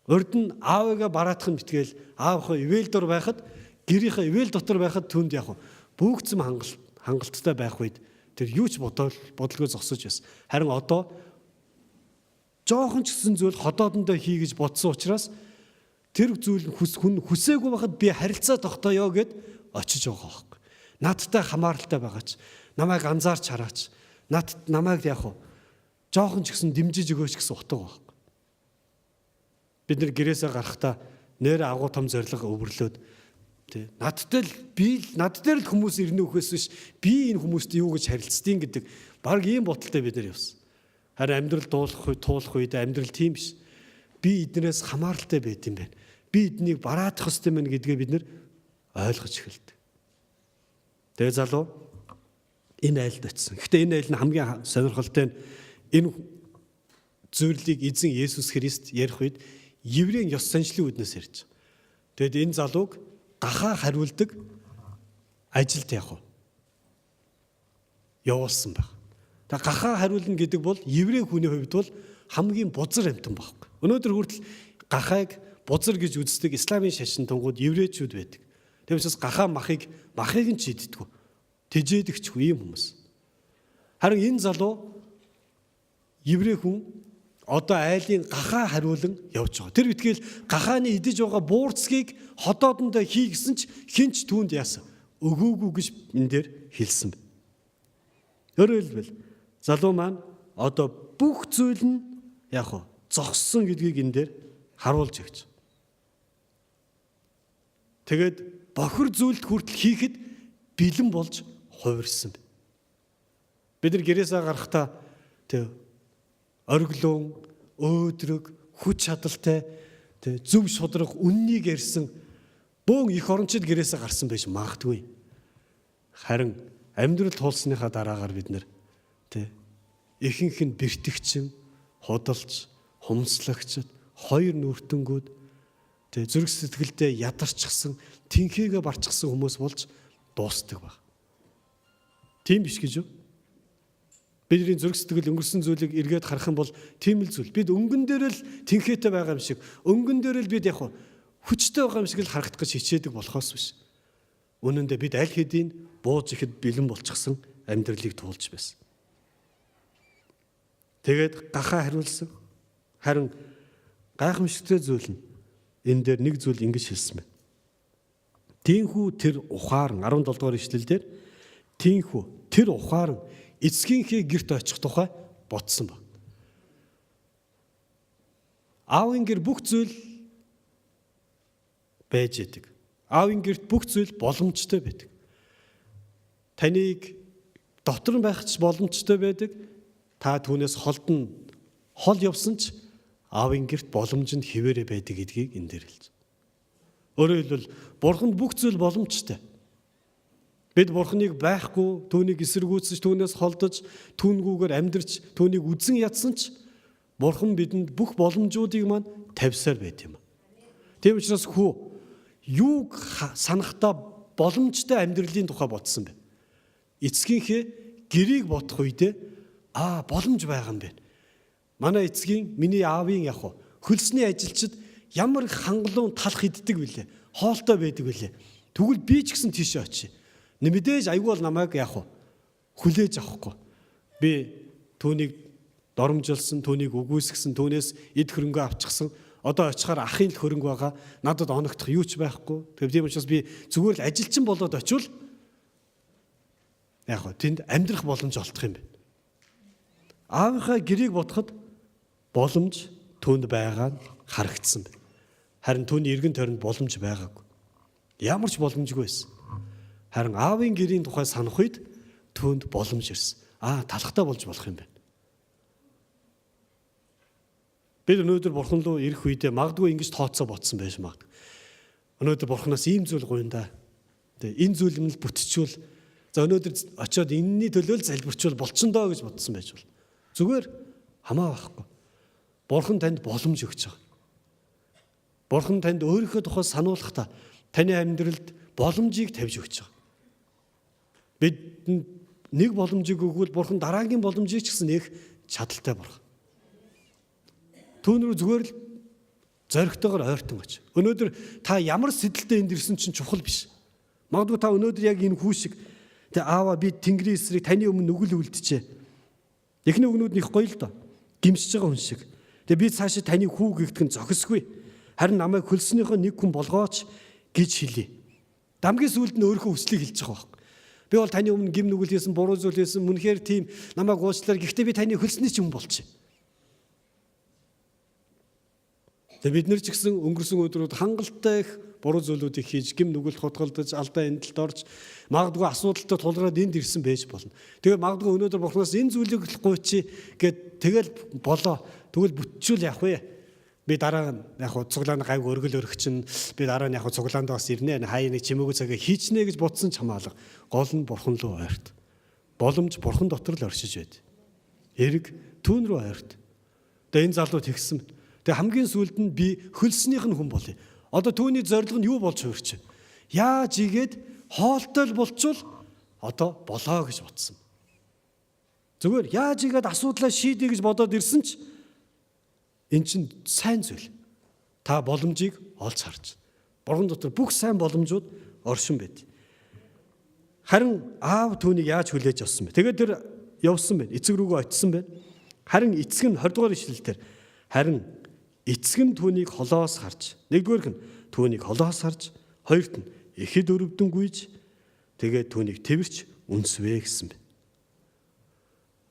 Урд нь аавыгаа бараадах нь битгээл аавынхаа ивэл дор байхад гэрийнхээ ивэл дотор байхад түнд яг бүгцэм хангалттай байх үед тэр юу ч бодлого зогсож байсан. Харин одоо жоохон ч гэсэн зүйл ходоодондоо хий гэж бодсон учраас тэр зүйл хүсээгүй байхад би харилцаа тогтооё гэд очиж байгаа байхгүй. Надтай хамааралтай байгаач, намайг анзаарч хараач, намайг яг жоохон ч гэсэн дэмжиж өгөөч гэсэн утга байхгүй. Бид нэр гэрээсээ гарахдаа нэр агуу том зориг өвөрлөөд тий надтай л хүмүүс ирнэ үхээс биш би энэ хүмүүстэй юу гэж харилцдیں гэдэг баг ийм боталтай бид нар явсан. Харин амьдрал туулах үед амьдрал тийм биш. Би эднээс хамааралтай байд юм байна. Би эднийг бараадах ёстой мэн гэдгээ бид нар ойлгож эхэлдэг. Тэгээ залуу энэ айлд очисон. Гэхдээ энэ айл нь хамгийн сонирхолтой нь энэ зүйлийг эзэн Есүс Христ ярих үед еврейн ёс заншлын үднээс ярьж. Тэгэд энэ залууг гахаа хариулдаг ажилд явуулсан баг. Тэгээ гахаа хариулна гэдэг бол еврей хүний хувьд бол хамгийн бузар амьтан байхгүй. Өнөөдөр хүртэл гахааг бузар гэж үздэг исламын шашин тунгууд еврейчүүд байдаг. Тэгвчээс гахаа махыг нь ч иддэггүй. Тэжээдэгчгүй ийм хүмүүс. Харин энэ залуу еврей хүн одоо айлын гахаа хариулан явж байгаа. Тэр битгээл гахааны идэж байгаа буурцгийг ходоодондоо хий гэсэн ч хинч түүнд яасан өгөөгүй гэж энэ дээр хэлсэн байна. Өөрөөр хэлбэл залуу маань одоо бүх зүйл нь зогссон гэдгийг энэ дээр харуулж өгч. Тэгээд бохир зүйлд хүртэл хийхэд бэлэн болж хувирсан. Бид нар гэрээсээ гарахдаа ориглон, өөдрөг, хүч чадалтай, зөв шудраг, үннийг ярьсан бөөн их орончид гэрээсээ гарсан байж магадгүй. Харин амьдрал туулсныхаа дараагаар бид нар ихэнх нь бэртэгчин, худалч, хумслагчд, хоёр нүртэнгүүд зүрх сэтгэлдээ ядарчихсан, тэнхээгээ барчихсан хүмүүс болж дуустдаг баг. Тийм биш гэж юу? Бидний зүрх сэтгэл өнгөрсөн зүйлийг эргээд харах юм бол тийм л зүйл. Бид өнгөн дээр л тэнхээтэй байгаа юм шиг, өнгөн дээр л бид хүчтэй байгаа юм шиг л харагдах гэж хичээдэг болохоос биш. Үнэн дээр бид аль хэдийн бууж ихэд бэлэн болчихсон амьдралыг туулж байсан. Тэгээд гахаа хариулсан. Харин гайхамшигтай зүйл нь энэ дээр нэг зүйл ингэж хэлсэн байна. Тинхүү тэр ухаан 17 дугаар ишлэлдэр тинхүү тэр ухаан эцгийнхээ гэрт очих тухай бодсон ба. Аавын гэр бүх зүйл байж идэг. Аавын гэрт бүх зүйл боломжтой байдаг. Таныг дотор нь байх ч боломжтой байдаг. Та түүнээс хол явсан ч аавын гэрт боломжинд хിവэрэ байдаг гэдгийг энэ дээр хэлж. Өөрөөр хэлбэл бурханд бүх зүйл боломжтой. Бид Бурхныг байхгүй, түүнийг эсэргүүцэж, түүнээс холдож, түүнгүүгээр амьдрч, түүнийг үзэн ядсан ч Бурхан бидэнд бүх боломжуудыг маань тавьсаар байт юм. Тийм учраас юуг санахдаа боломжтой амьдралын тухай бодсон бэ? Эцгийнхээ гэрийг бодох үедээ боломж байгаа юм байна. Манай эцгийн, миний аавын хөлсний ажилчид ямар их хангалуун талх иддэг вүлээ, хоолтой байдаг вүлээ. Тэгвэл би ч гэсэн тийшээ очие. Мэдээж аягүй бол намайг хүлээж авахгүй. Би түүнийг доромжилсан, түүнийг үгүйсгсэн, түүнээс эд хөрөнгөө авчихсан. Одоо очихаар ахын л хөрөнгө байгаа. Надад оногдох юу ч байхгүй. Тийм учраас би зүгээр л ажилчин болоод очивол тэнд амьдрах боломж олдох юм байна. Аавынхаа гэрийг бодоход боломж түүнд байгаа нь харагдсан байна. Харин түүний эргэн тойронд боломж байгаагүй. Ямар ч боломжгүй байсан. Харин аавын гэрийн тухай санах үед түүнд боломж ирсэн. Талхтай болж болох юм байна. Бид өнөөдөр Бурхан руу ирэх үедээ магадгүй ингэж тооцоо бодсон байж магадгүй. Өнөөдөр Бурханаас ийм зүйл гуйна да. Энэ зүйл нь л бүтчихвэл өнөөдөр очиод энэний төлөө л залбирчвал болчихно гэж бодсон байж бол. Зүгээр хамаа байхгүй. Бурхан танд боломж өгч байгаа. Бурхан танд өөрийнхөө тухай сануулахдаа таны амьдралд боломжийг тавьж өгч байгаа. Бид нэг боломжийг өгвөл Бурхан дараагийн боломжийг ч гэсэн нээх чадaltaй Бурхан. Түүн рүү зүгээр л зоригтойгоор ойртон оч. Өнөөдөр та ямар сэдэлтэй энд ирсэн чинь чухал биш. Магадгүй та өнөөдөр яг энэ хүү шиг аава би Тэнгэрийн эсрэг таны өмнө нүгэл үлдчихэ. Эхний үгнүүд нь их гоё л доо. Гимсэж байгаа хүн шиг. Би цаашаа таны хүү гэгдэх нь зохисгүй. Харин намайг хөлснийхөө нэг хүн болгооч гэж хэлье. Дамгийн сүлд нь өөрийнхөө хүслийг хэлж байгаа байхгүй. Би бол таны өмнө гим нүгэл хийсэн, буруу зүйл хийсэн, үнэхээр тийм намайг уучлаар. Гэхдээ би таны хөлсний ч хүн болчих. Тэгээ бид нар ч гэсэн өнгөрсөн өдрүүд хангалттай их буруу зүйлүүдийг хийж, гим нүгэл хутгалдаж, алдаа эндэлд орж, магадгүй асуудалтай тулгараад энд ирсэн байж болно. Тэгээ магадгүй өнөөдөр Бурханаас энэ зүйлийг гуйчи гэд тэгэл болоо. Тэгвэл бүтчихвэл яах вэ? Би дараа цуглааны гайг өргөл өргөх чинь би дараа нь цуглаанд бас ирнэ. Хаяа нэг чимээгүй цагаа хийчнэ гэж бодсон ч хамаалга. Гол нь Бурхан руу ойрт. Боломж Бурхан дотор л оршиж байд. Эрг түүн рүү ойрт. Тэгээ энэ залуу тэгсэн. Тэгээ хамгийн сүүлд нь би хөлснийх нь хүн болъё. Одоо түүний зорилго нь юу болж хувирч? Яаж игээд хоолтой л болчвол одоо болоо гэж бодсон. Зүгээр яаж игээд асуудлаа шийдэе гэж бодоод ирсэн ч энэ чинь сайн зүйл. Та боломжийг олж харж. Бурхан дотор бүх сайн боломжууд оршин байд. Харин аав түүнийг яаж хүлээж авсан бэ? Тэгээд тэр явсан байна. Эцэг рүүгээ очисон байна. Харин эцэг нь 20 дугаар ишлэлээр харин эцэг нь түүнийг холоос харж, нэгдүгээрх нь түүнийг холоос харж, хоёрт нь ихэд өрөвдөн гүйж, тэгээд түүнийг тэрч үнсвэ гэсэн бэ.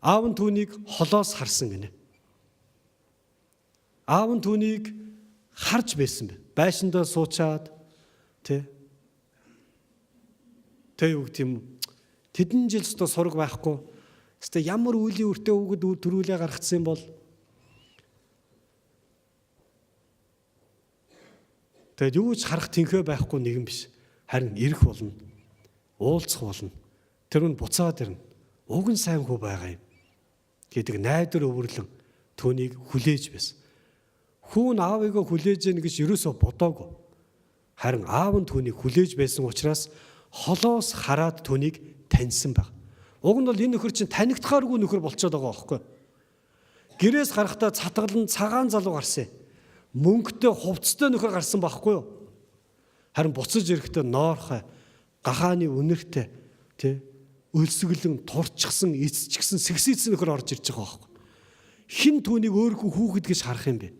Аав нь түүнийг холоос харсан гинэ. Аав нь түүнийг харж байсан бэ. Байшиндаа суучаад тэ юу гэх юм тэдэн жил өстө сураг байхгүй. Өстө ямар үеийн үртэй өгöd төрүүлээ гаргацсан юм бол тэгээд юу ч харах тэнхээ байхгүй нэгэн биш. Харин ирэх болно. Уулзах болно. Тэр нь буцаад ирнэ. Уг нь сайн хүү байгаа юм гэдэг найдвар өвөрлөн түүнийг хүлээж байсан. Хүүн аавыгаа хүлээж яах гэж ерөөсөө бодоогүй. Харин аав нь түүнийг хүлээж байсан учраас холоос хараад түүнийг таньсан баг. Уг нь бол энэ нөхөр чинь танигдахааргүй нөхөр болчиход байгаа байхгүй. Гэрээс гарахдаа цатгалан цагаан залуу гарсан. Мөнгөтэй хувцастай нөхөр гарсан байхгүй юу? Харин буцаж ирэхдээ ноорхой, гахааны үнэртэй, өлсгөлэн турчсан, эцчихсэн, сэгсийдсэн нөхөр орж ирж байгаа байхгүй. Хэн түүнийг өөрхөн хүүхэд гэж харах юм бэ?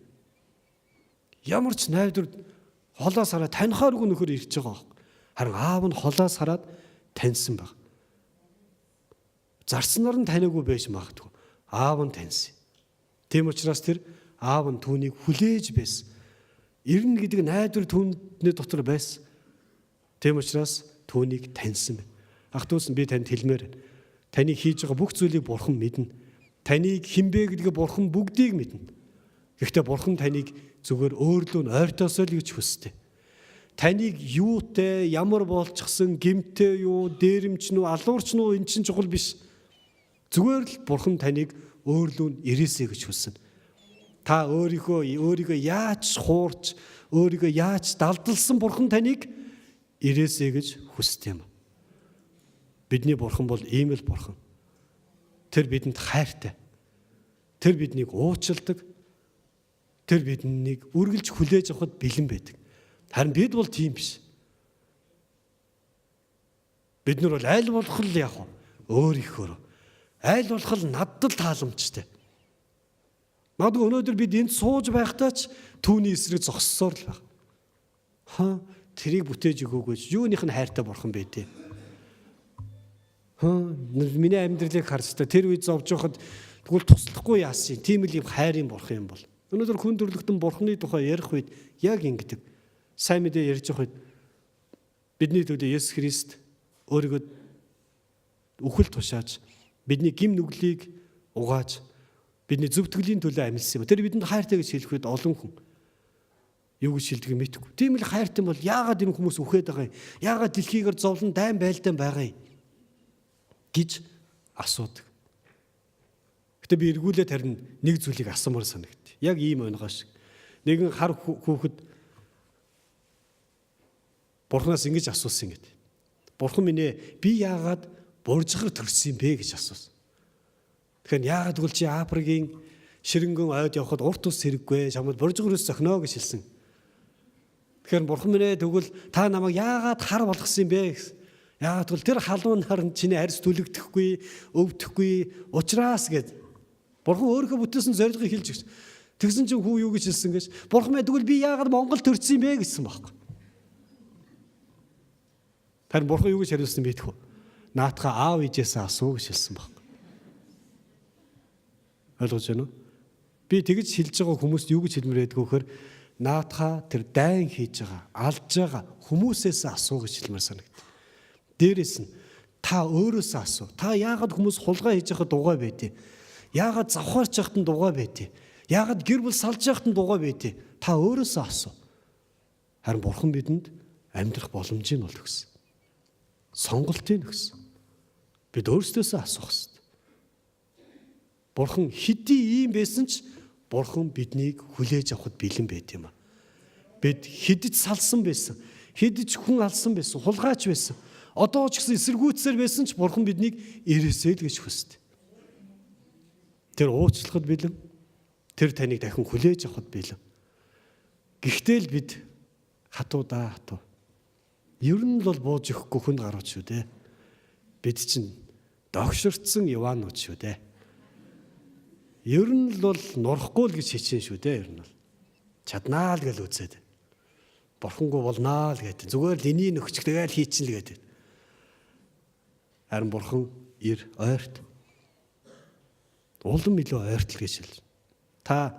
Ямар ч найдвар холоос хараад танихааргүй нөхөр ирж байгаа байхгүй. Харин аав нь холоос хараад таньсан баг. Зарцнаар нь таниагүй байж магадгүй. Аав нь таньсан. Тийм учраас тэр аав нь түүнийг хүлээж байсан. Ирнэ гэдэг найдвар түүний дотор байсан. Тийм учраас түүнийг таньсан байна. Ах дүүс би танд хэлмээр байна. Таны хийж байгаа бүх зүйлийг Бурхан мэднэ. Таныг хинбэ гэдгийг Бурхан бүгдийг мэднэ. Гэхдээ Бурхан таныг зүгээр өөрлөө нь ойртоосоо л гэж хүсдэг. таныг юутай, ямар болчихсон, гэмтэй юу, дээрэмч нь үү, алуурч нь үү, эн чинь чухал биш. Зүгээр л Бурхан таныг өөрлөө нь ирээсэй гэж хүснэ. Та өөрийгөө яаж хуурч, өөрийгөө яаж далдалсан Бурхан таныг ирээсэй гэж хүсдэг юм. Бидний Бурхан бол ийм л Бурхан. Тэр бидэнд хайртай. Тэр биднийг уучилдаг. Тэр биднийг үргэлж хүлээж авахд бэлэн байдаг. Харин бид бол тийм биш. Бид нар бол аль болох л яг өөрийнхөө аль болох л надад тааламжтай. Магадгүй өнөөдөр бид энд сууж байхдаа ч түүний эсрэг зогссоор л байна. Тэрийг бүтээж өгөөгүй юуных нь хайртай Бурхан бэ те. Миний амьдралыг харж та тэр үед зовж байхад тэгвэл туслахгүй яасан. Тийм л юм хайрын Бурхан юм бол. Өнөөдөр хүн төрлөختөн Бурханы тухай ярих үед яг ингэдэг. Сайн мэдээ ярьж байгаа үед бидний төлөө Есүс Христ өөрийгөө үхэл тушааж бидний гим нүглийг угааж бидний зөвтгөлийн төлөө амьдсан юм. Тэр бидэнд хайртай гэж хэлэх үед олон хүн юу гэж хэлдгийг мэдэхгүй. Тийм л хайртай бол яагаад энэ хүмүүс үхээд байгаа юм? Яагаад дэлхийгээр зовлон дайн байлдаан байгаа юм гэж асуудаг. Гэтэ би эргүүлээд харин нэг зүйлийг асуумаар санагд. Яг ийм өнгөө шиг. Нэгэн хар хүүхэд Бурханаас ингэж асуусан гэдэг. Бурхан минь ээ би яагаад буржихар төрсөн бэ гэж асуусан. Тэгэхээр яагаад гэвэл чи Африкийн ширэнгэн ойд явхад урт ус хэрэггүй чамд буржихараас зохино гэж хэлсэн. Тэгэхээр Бурхан минь ээ тэгвэл та намайг яагаад хар болгосон бэ гэсэн. Яагаад гэвэл тэр халуун харан чиний арьс түлэгдэхгүй, өвдөхгүй ухраас гэд. Бурхан өөрийнхөө бүтээсэн зорилгыг хэлж өгч. Тэгсэн чинь хүү юу гэж хэлсэн гэж. Бурхан минь тэгвэл би яагаад Монгол төрсөн бэ гэсэн байхгүй. Тэр Бурхан юу гэж хариулсан бэ гэхүү. Наатаха аав ээжээсээ асуу гэж хэлсэн байхгүй. Ойлгож байна уу? Би тэгж хэлж байгаа хүмүүст юу гэж хэлмээр байдг вэ гэхээр наатаха тэр дайн хийж байгаа, алж байгаа хүмүүсээс асуу гэж хэлмээр санагд. Дээрээс нь та өөрөөсөө асуу. Та яагаад хүмүүс хулгай хийж байхад дугаа байдیں۔ Яагаад завхаарч байхад нь дугаа байдیں۔ Яагаад гэр бүл салж байхад нь дугаа байдیں۔ Та өөрөөсөө асуу. Харин Бурхан бидэнд амьдрах боломжийг бол өгсөн. Сонголтыг өгсөн. Бид өөрсдөөсөө асуух хэрэгтэй. Бурхан хэдий ийм байсан ч Бурхан биднийг хүлээж авахд бэлэн байт юм а. Бид хэдэж салсан байсан, хэдэж хүн алсан байсан, хулгайч байсан. Одоо ч гэсэн эсэргүүцсээр байсан ч Бурхан биднийг ирээсэй л гэж хүсдэг. Тэр уучлахад бэлэн, тэр таныг дахин хүлээж авахд бэлэн. Гэхдээ л бид хатуу. Ер нь л бууж өгөхгүй хүн гарууд шүү дээ. Бид чинь догширцсан Иванууд шүү дээ. Ер нь л бол нурахгүй л гэж хичээн шүү дээ. Ер нь бол чаднаа л гэж үзээд. Бурхангүй болнаа л гэдэг. Зүгээр л энийг нөхчих тэгэл хийчин л гэдэг. Харин Бурхан ойрт. Улам илүү ойртол гэж хэлж. Та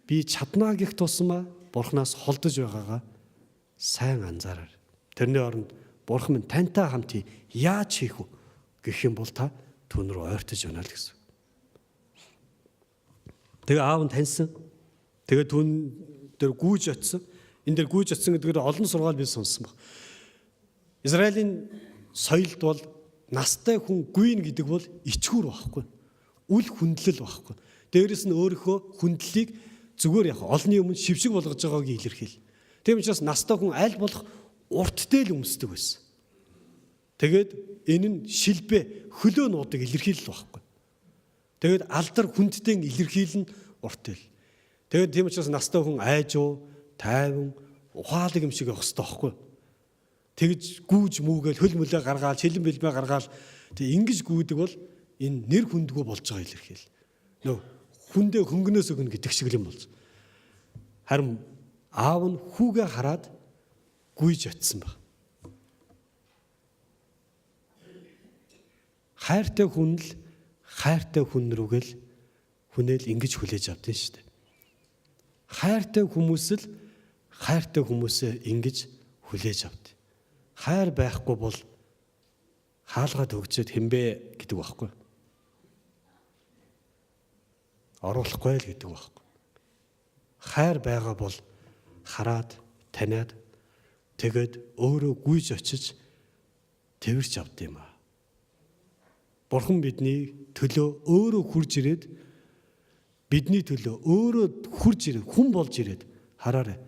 би чаднаа гэх тусмаа Бурханаас холдож байгаагаа сайн анзаараар. Тэрний оронд Бурхан минь тантай хамт яаж хийх вэ гэх юм бол та түүн рүү ойртож байна л гэсэн. Тэгээ аав нь таньсан. Тэгээ түүн дээр гүйж очсон. Энэ дээр гүйж очсон гэдгээр олон сургаал би сонссон баг. Израилийн соёлд бол настай хүн гүйн гэдэг бол ичгүүр байхгүй. Үл хүндлэл байхгүй. Дээрэс нь өөрийнхөө хүндлэлийг зүгээр яг олонний өмнө шившиг болгож байгааг илэрхийл. Тийм учраас настай хүн аль болох урттай л өмсдөг байсан. Тэгээд энэ нь шилбэ хөлөө нуудаг илэрхийлэл байхгүй. Тэгээд алдар хүндтэй илэрхийлэн урттай л. Тэгээд тийм учраас настай хүн айжуу, тайван, ухаалаг юм шиг явах хэрэгтэй байхгүй. Тэгж гүүж мүүгээл хөл мөлөө гаргаал, шилэн бэлбэ гаргаал тэг ингэж гүйдэг бол энэ нэр хүндгүү болж байгаа илэрхийл. Нөө хүндээ хөнгнөөс өгнө гэдэг шиг юм болж. Харин аав нь хүүгээ хараад гүйж очсон баг. Хайртай хүн л хайртай хүн рүүгээл хүнээл ингэж хүлээж авдیں шүү дээ. Хайртай хүмүүс л хайртай хүмүүсээ ингэж хүлээж авд. Хайр байхгүй бол хаалгаад өгчөөд хэмбэ гэдэг байхгүй. Оруулахгүй л гэдэг байхгүй. Хайр байгаа бол хараад, таниад Тэгээд өөрөө гүйж очиж тэрч авд юм аа. Бурхан бидний төлөө өөрөө хурж ирээд бидний төлөө өөрөө хурж ирээд хүн болж ирээд хараарай.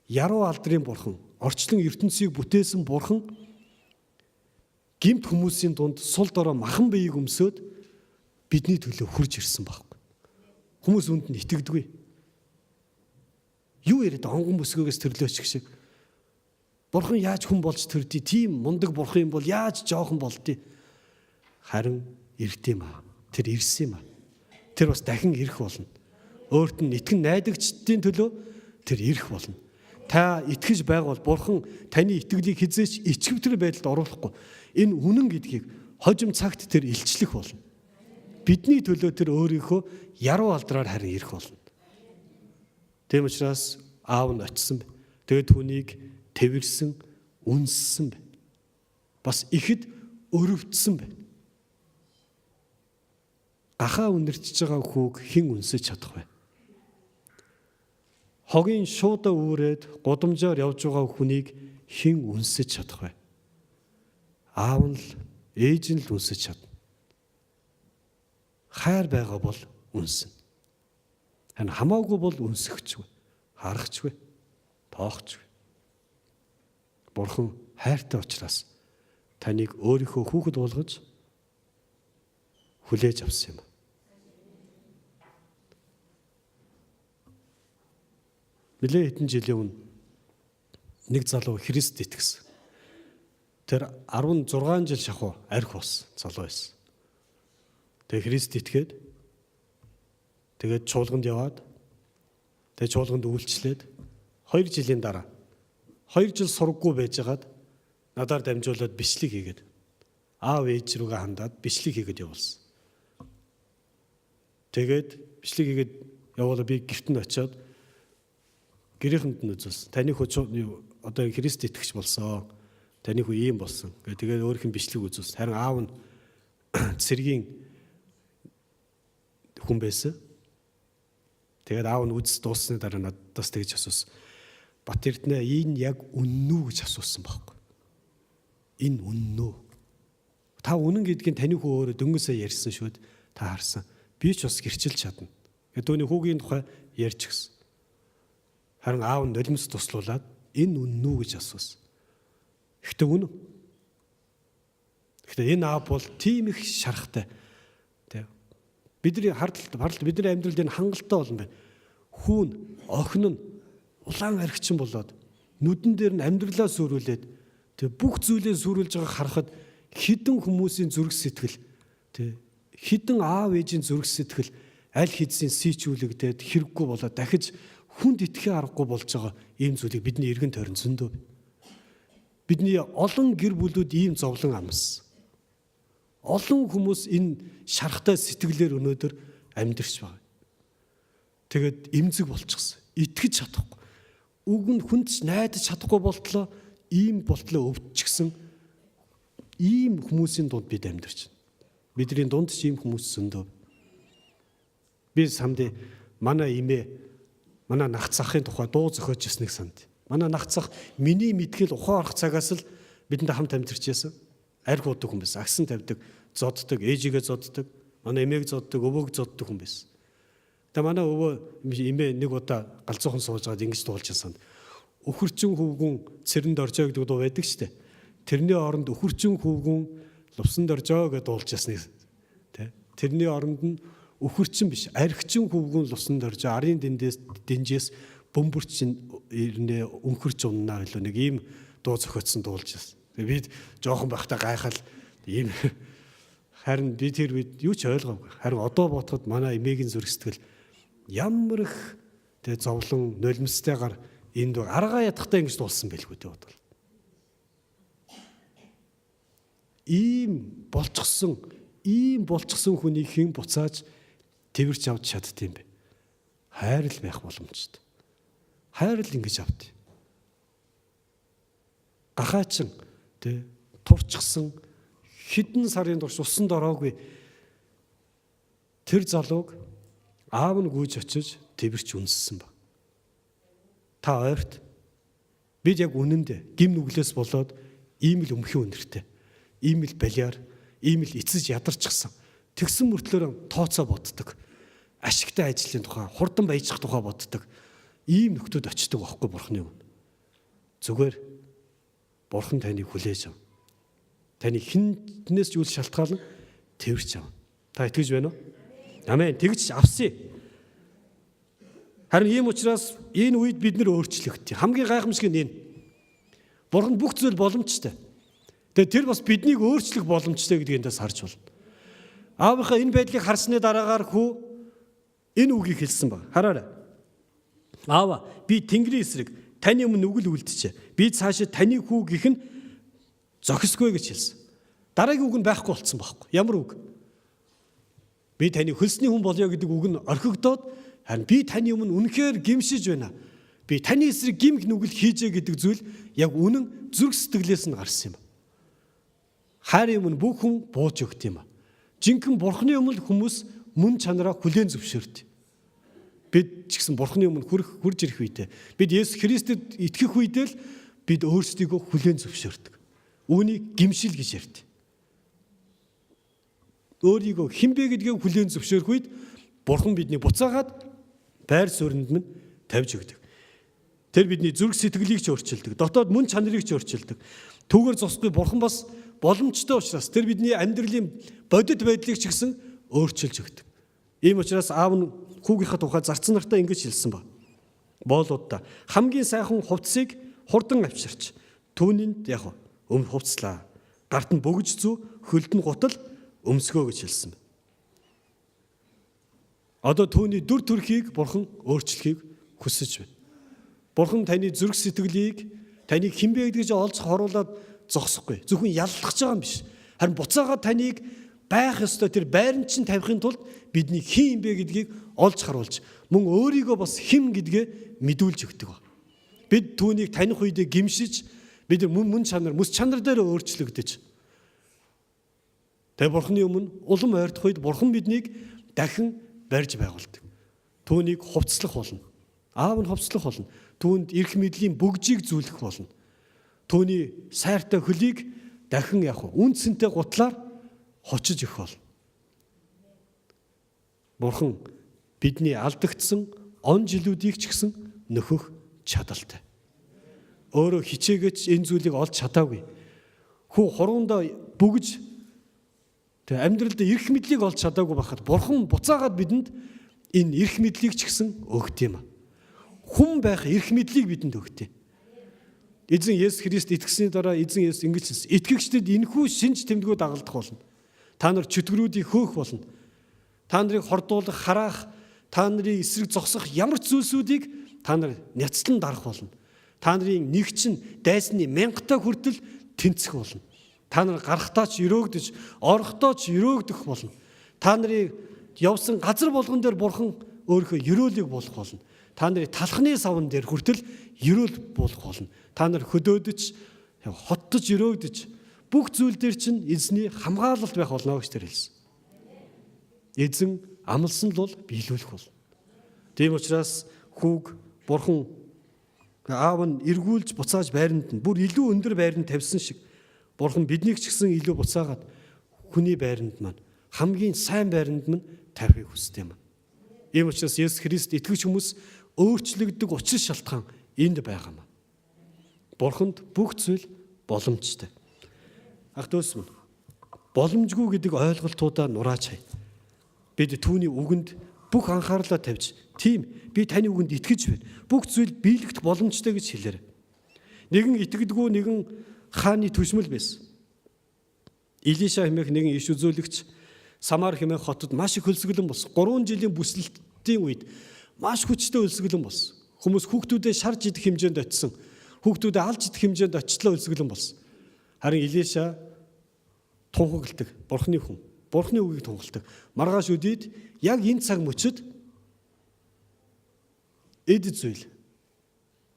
Яруу алдрын бурхан, орчлон ертөнцийг бүтээсэн бурхан гэмт хүмүүсийн дунд сул дорой махан биеийг өмсөөд бидний төлөө хурж ирсэн байхгүй. Хүмүүс үүнд нь итгэдэггүй. Юу яриад онгон бүсгүйгээс төрлөөч шиг. Бурхан яаж хүн болж төрдий? Тийм мундаг бурхан юм бол яаж жоохон болдий? Харин ирдэм аа. Тэр ирсэн юм аа. Тэр бас дахин ирэх болно. Өөрт нь итгэн найдагчдын төлөө тэр ирэх болно. Та итгэж байгавал бурхан таны итгэлийг хизээч ичгэвтэр байдалд оруулахгүй. Энэ үнэн гэдгийг хожим цагт тэр илчлэх болно. Бидний төлөө тэр өөрийнхөө яруу алдраар харин ирэх болно. Тийм учраас аав нь очисон. Тэгээд түүнийг тэвэрсэн, үнссэн байна. Бас ихэд өрөвдсөн байна. Гахаа үнэрчж байгаа хүүг хэн үнсэж чадах вэ? Хогийн шуудаа үүрээд гудамжаар явж байгаа хүнийг хэн үнсэж чадах вэ? Аав нь л ээж нь л үнсэж чадна. Хайр байгаа бол үнсэн. Харин хамаагүй бол үнсэхчгүй, харахчгүй, тоохчгүй. Бурхан хайртай учраас таныг өөрийнхөө хүүхэд болгож хүлээж авсан юм. Нэлээд хэдэн жилийн өмнө нэг залуу Христ итгэсэн. Тэр 16 жил шахуу арх болсон залуу байсан. Тэгээ Христ итгээд тэгээд чуулганд яваад тэгээд чуулганд үйлчлээд 2 жилийн дараа 2 жил сургаггүй байжгаад надаар дамжуулаад бичлэг хийгээд аав ээж рүүгээ хандаад бичлэг хийгээд явуулсан. Тэгээд бичлэг хийгээд явуулаа би гэрт нь очиод гэрийнхэнд нь үзүүлсэн. Таны хүү одоо Христ итгэж болсон. Таны хүү ийм болсон. Тэгээд өөрийнх нь бичлэг үзүүлсэн. Харин аав нь цэргийн хүн байсан. Тэгээд аав нь үзс дууссаны дараа надаас тэгж асуусан. Бат Эрдэнэ энэ яг үнэн үү гэж асуусан байхгүй. Энэ үнэн үү? Та үнэн гэдгийг таны хүү өөрөө дөнгөсөө ярьсан шүүд та харсан. Би ч бас гэрчилж чадна. Тэгээд түүний хүүгийн тухай ярьж гисэн. Харин аав нь нулимс туслуулаад энэ үнэн үү гэж асуусан. Гэхдээ үнэн. Гэхдээ энэ аав бол тийм их шарахтай. Бидний хардалт бидний амьдралд энэ хангалттай болно байна. Хүүн, охин нь улаан архичин болоод нүдэн дээр нь амьдралаа сүрүүлээд бүх зүйлээ сүрүүлж байгааг харахад хідэн хүмүүсийн зүрх сэтгэл хідэн аав ээжийн зүрх сэтгэл аль хэдийн сийчүүлэгдээд хэрэггүй болоод дахиж хүнд итгэхээ аргагүй болж байгаа ийм зүйлийг бидний эргэн тойрон зөндөө. Бидний олон гэр бүлүүд ийм зовлон амссан. Олон хүмүүс энэ шарахтай сэтгэлээр өнөөдөр амьдарч байгаа. Тэгээд эмзэг болчихсон. Итгэж чадахгүй. Үг нь хүнд найдаж чадахгүй болтлоо ийм болтлоо өвдчихсэн ийм хүмүүсийн дунд бид амьдарч байна. Бидний дунд ч ийм хүмүүс зөндөө. Би самд манай имээ манай нах захын тухай дуу зохиож ирснийг санд. Манай нах зах миний мэдгэл ухаан орох цагаас л бидэнд хамт амьдарч байсан. Арх уудаг хүн байсан. Агсан тавьдаг, зоддог, ээжигээ зоддог, манай эмээг зоддог, өвөөг зоддог хүн байсан. Тэгээ манай өвөө эмээ нэг удаа галзуухан сууж байгаад ингэж дуулж санд. Өхөрчин хөвгүн цэрэнд оржоо гэдэг дуу байдаг штэ. Тэрний оронд өхөрчин хөвгүн лувсанд оржоо гэж дуулж ясныг тэ. Тэрний оронд нь өхөрчин биш, архичин хөвгүн лувсанд оржоо арын дэнжээс бөмбөрчин ирнэ өнхөрч уннаа гэлөө нэг ийм дуу зохиодсон дуулж ясан. Тэгээ бид жоохон байхдаа гайхал ийм харин би тэр үед юу ч ойлгоогүй. Харин одоо бодоход манай эмээгийн зүрх сэтгэл ямар их тэгээ зовлон нулимстайгаар энд аргаа ядахтай ингэж дуулсан байлгүй дээ бодвол. Ийм болчихсон хүнийг хэн буцааж тэрч авч чаддсан юм бэ? Хайр л байх боломжтой. Хайр л ингэж авд. Гахаачин турчсан хэдэн сарын турш усанд ороогүй тэр залууг аав нь гүйж очиж тэрч үнссэн ба. Та ойрт Бид яг үнэндээ гим нүглээс болоод ийм л өмхийн үнэртэй, ийм л балиар, ийм л эцэж ядарчихсан. Тэгсэн мөртлөөр тооцоо боддог. Ашигтай ажлын тухай, хурдан баяжих тухай боддог. Ийм нөхдөд очдог байхгүй Бурхны өмнө. Зүгээр Бурхан таныг хүлээж ав. Таны хинтнээс юу шалтгаалan тэрч ав. Та итгэж байна уу? Амен. Тэгж авсъя. Харин ийм учраас энэ үед бид нэр өөрчлөгдтий. Хамгийн гайхамшиг нь энэ. Бурхан бүх зүйл боломжтой. Тэгээ тэр бас биднийг өөрчлөх боломжтой гэдгийг эндээс харж байна. Аавынхаа энэ байдлыг харсны дараагаар хүү энэ үгийг хэлсэн баг. Хараарай. Аава, би Тэнгэрийн эсрэг таны өмнө нүгэл үлдчихэ. Би цаашаа таны хүү гэх нь зохисгүй гэж хэлсэн. Дараагийн үг нь байхгүй болцсон байхгүй. Ямар үг? Би таны хөлсний хүн болё гэдэг үг нь орхигдоод харин би таны өмнө үнэхээр гимшиж байна. Би таны эсрэг гимх нүгэл хийжээ гэдэг зүйл яг үнэн зүрх сэтгэлээс нь гарсан юм. Хайрын өмнө бүх хүн бууж өгд юм. Жинхэнэ Бурхны өмнө хүмүүс мөн чанараа хүлээн зөвшөөрд. Бид ч гэсэн Бурхны өмнө хурж ирэх үедээ бид Есүс Христэд итгэх үедээ л бид өөрсдийгөө хүлээн зөвшөөрдөг. Үүнийг гимшил гэж ярьдаг. Өөрийгөө хинбэ гэдгээ хүлээн зөвшөөрөх үед Бурхан биднийг буцаагаад байр суурьнд минь тавьж өгдөг. Тэр бидний зүрх сэтгэлийг ч өөрчилдөг. Дотоод мөн чанарыг ч өөрчилдөг. Түүгээр зогсохгүй Бурхан бас боломжтой учраас тэр бидний амьдралын бодит байдлыг ч гэсэн өөрчилж өгдөг. Ийм учраас аав нь хүүгийнхаа тухай зарцсан нартаа ингэж хэлсэн ба. Боолуудаа хамгийн сайхан хувцсыг хурдан авчирч түүнийг яг хувцлаа. Гарт нь бөгж зүү, хөлд нь гутал өмсгөө гэж хэлсэн. Одоо түүний дүр төрхийг Бурхан өөрчлөхийг хүсэж байна. Бурхан таны зүрх сэтгэлийг таныг хинбэ гэдгийг олж хоруулаад зогсохгүй. Зөвхөн яллах гэж байгаа юм биш. Харин буцаагаад таныг байх ёстой тэр байранд чинь тавихын тулд бидний хин юм бэ гэдгийг олж харуулж мөн өөрийгөө бас хин гэдгээ мэдүүлж өгдөг. Бид түүнийг таних үедээ гимшиж бид мөн чанар, мэс чанар дээр өөрчлөгдөж. Тэгээ Бурхны өмнө улам ойртох үед Бурхан биднийг дахин барьж байгуулдаг. Түүнийг хувцлах болно. Аав нь хувцлах болно. Түүнд эрх мэдлийн бөгжийг зүүлэх болно. Түүний сайртай хөлийг дахин үнцэнтэй гутлаар хочиж өгөх болно. Бурхан бидний алдагдсан он жилүүдийг ч гэсэн нөхөх чадaltaй. Өөрөө хичээгээч энэ зүйлийг олж чадаагүй. Хүү хуруундаа бүгж тэг амьдралд эрх мэдлийг олж чадаагүй байхад Бурхан буцаагаад бидэнд энэ эрх мэдлийг ч гэсэн өгд юм. Хүн байх эрх мэдлийг бидэнд өгд. Эзэн Есүс Христ итгэсний дараа эзэн Есүс ингэж хэлсэн. Итгэгчдэд энэхүү шинж тэмдгүүд дагалдах болно. Та нар чөтгөрүүдийг хөөх болно. Та нарыг хордуулах, хараах, та нарын эсрэг зогсох ямар ч зүйлсүүдийг та нар няцлан дарах болно. Та нарын нэг чинь дайсны 1000 хүртэл тэнцэх болно. Та нар гарахтаа ч өрөөгдөж, орохдоо ч өрөөгдөх болно. Та нарын явсан газар болгон дээр Бурхан өөрийнхөө өрөөлийг болох болно. Та нарын талхны савн дээр хүртэл өрөөл болох болно. Та нар хөдөөдөж, хоттож өрөөгдөж бүх зүйл дээр чинь эзний хамгаалалт байх болно гэж тэр хэлсэн. Эзэн амласан л бол биелүүлэх болно. Тийм учраас хүүг Бурхан аав нь эргүүлж буцааж байранд нь бүр илүү өндөр байранд тавьсан шиг Бурхан биднийг ч гэсэн илүү буцаагаад хүний байранд маань хамгийн сайн байранд маань тавихыг хүсдэг юм. Ийм учраас Есүс Христ итгэж хүмүүс өөрчлөгддөг учир шалтгаан энд байгаа юм. Бурханд бүх зүйл боломжтой. Ах дүүс минь боломжгүй гэдэг ойлголтуудаа нурааж хай. Бид түүний үгэнд бүх анхаарлаа тавьж, тийм би таны үгэнд итгэж байна. Бүх зүйл биелэгдэх боломжтой гэж хэлээрэй. Нэгэн итгэдэггүй нэгэн хааны түшмэл байсан. Илиша хэмээх нэгэн иш үзүүлэгч Самар хэмээх хотод маш их хөлсгөлөн болсон. 3 жилийн бүслэлтийн үед маш хүчтэй хөлсгөлөн болсон. Хүмүүс хүүхдүүдээ шарж идэх хэмжээнд очисон. Хүүхдүүдээ алж идэх хэмжээнд очлоо хөлсгөлөн болсон. Харин Илиша тунхагладаг Бурхны хүн. Бурхны үгийг тунхагладаг. Маргааш өдийд яг энэ цаг мөчид эд зүйл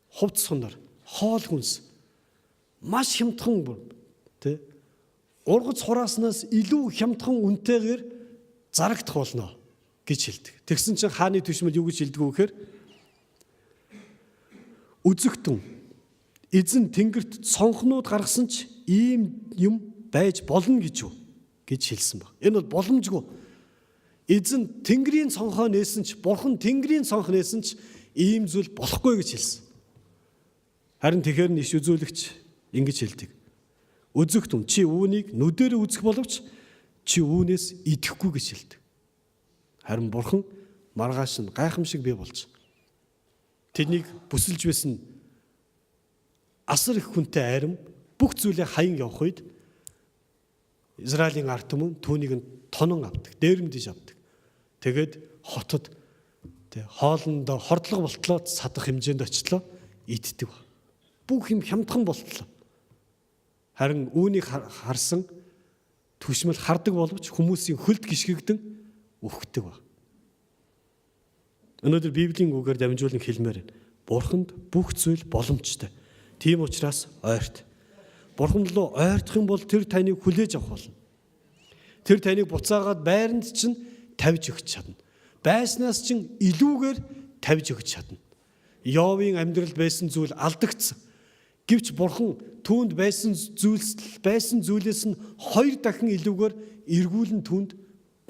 хувцс хонор хоол хүнс маш хямдхан тэ ургац хурааснаас илүү хямдхан үнэтэйгээр зарагдах болно гэж хэлдэг. Тэгсэн чинь хааны түшмэл юу гэж хэлдэг вэ гэхээр үзэгтэн Эзэн тэнгэрт цонхнууд гаргасан ч ийм юм байж болно гэж хэлсэн баг. Энэ бол боломжгүй. Эзэн тэнгэрийн цонхоо нээсэн ч, бурхан тэнгэрийн цонх нээсэн ч ийм зүйл болохгүй гэж хэлсэн. Харин тэгэхээр иш үзүүлэгч ингэж хэлдэг. Үзэгт хүн чи үүнийг нүдээр үзэх боловч чи үүнээс идэхгүй гэж хэлдэг. Харин бурхан маргааш нь гайхамшиг бий болж тэднийг бүсэлж байсан асар их хүнтэй айрам бүх зүйлээ хаян явах үед Израилийн ард түмэн түүнийг нь тонон авдаг, дээрэмдэж авдаг. Тэгээд хотод хоолндоо хордлого болтлоо садах хэмжээнд очлоо иддэг. Бүх юм хямдхан болтлоо. Харин үүнийг харсан түшмэл хардаг боловч хүмүүсийн хөлд гიშгэгдэн үхдэг ба. Өнөөдөр Библийн үгээр дамжуулан хэлмээр байна. Бурханд бүх зүйл боломжтой. Тийм учраас ойрт. Бурхан руу ойртох юм бол тэр таныг хүлээж авах болно. Тэр таныг буцаагаад байранд чинь тавьж өгч чадна. Байснаас чинь илүүгээр тавьж өгч чадна. Йовын амьдралд байсан зүйл алдагдсан. Гэвч бурхан түүнд байсан зүйлээс нь 2 дахин илүүгээр эргүүлэн түүнд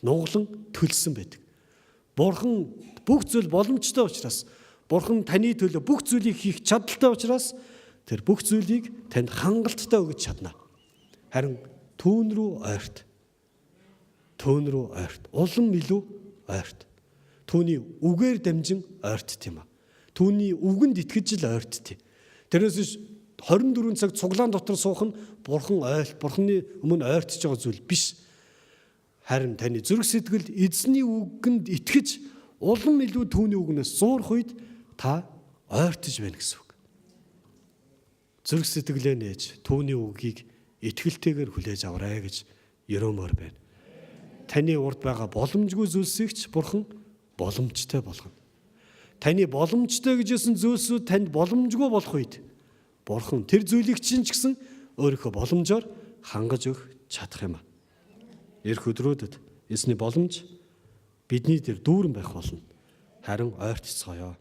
нуглан төлсөн байдаг. Бурхан бүх зүйл боломжтой учраас, бурхан таны төлөө бүх зүйлийг хийх чадaltaй учраас тэр бүх зүйлийг танд хангалттай өгч чадна. Харин түүн рүү ойрт. Улам илүү ойрт. Түүний үгээр дамжин ойрт тийм аа. Түүний үгэнд итгэж л ойрт тийм. Тэрнээс 24 цаг цуглаан дотор суух нь бурханы өмнө ойртож байгаа зүйл биш. Харин таны зүрх сэтгэл эзний үгэнд итгэж улам илүү түүний үгнээс зуурх үед та ойртож байна гэсэн үг. Зүрх сэтгэлээ нээж түүний үгийг итгэлтэйгээр хүлээж аваарай гэж ерөмөр байна. Таны урд байгаа боломжгүй зүйлсийг ч бурхан боломжтой болгоно. Таны боломжтой гэжсэн зүйлсүүд танд боломжгүй болох үед бурхан тэр зүйлийг чинь ч гэсэн өөрийнхөө боломжоор хангаж өгч чадах юм аа. Ирэх өдрүүдэд эзний боломж бидний дээр дүүрэн байх болно. Харин ойртцгоё.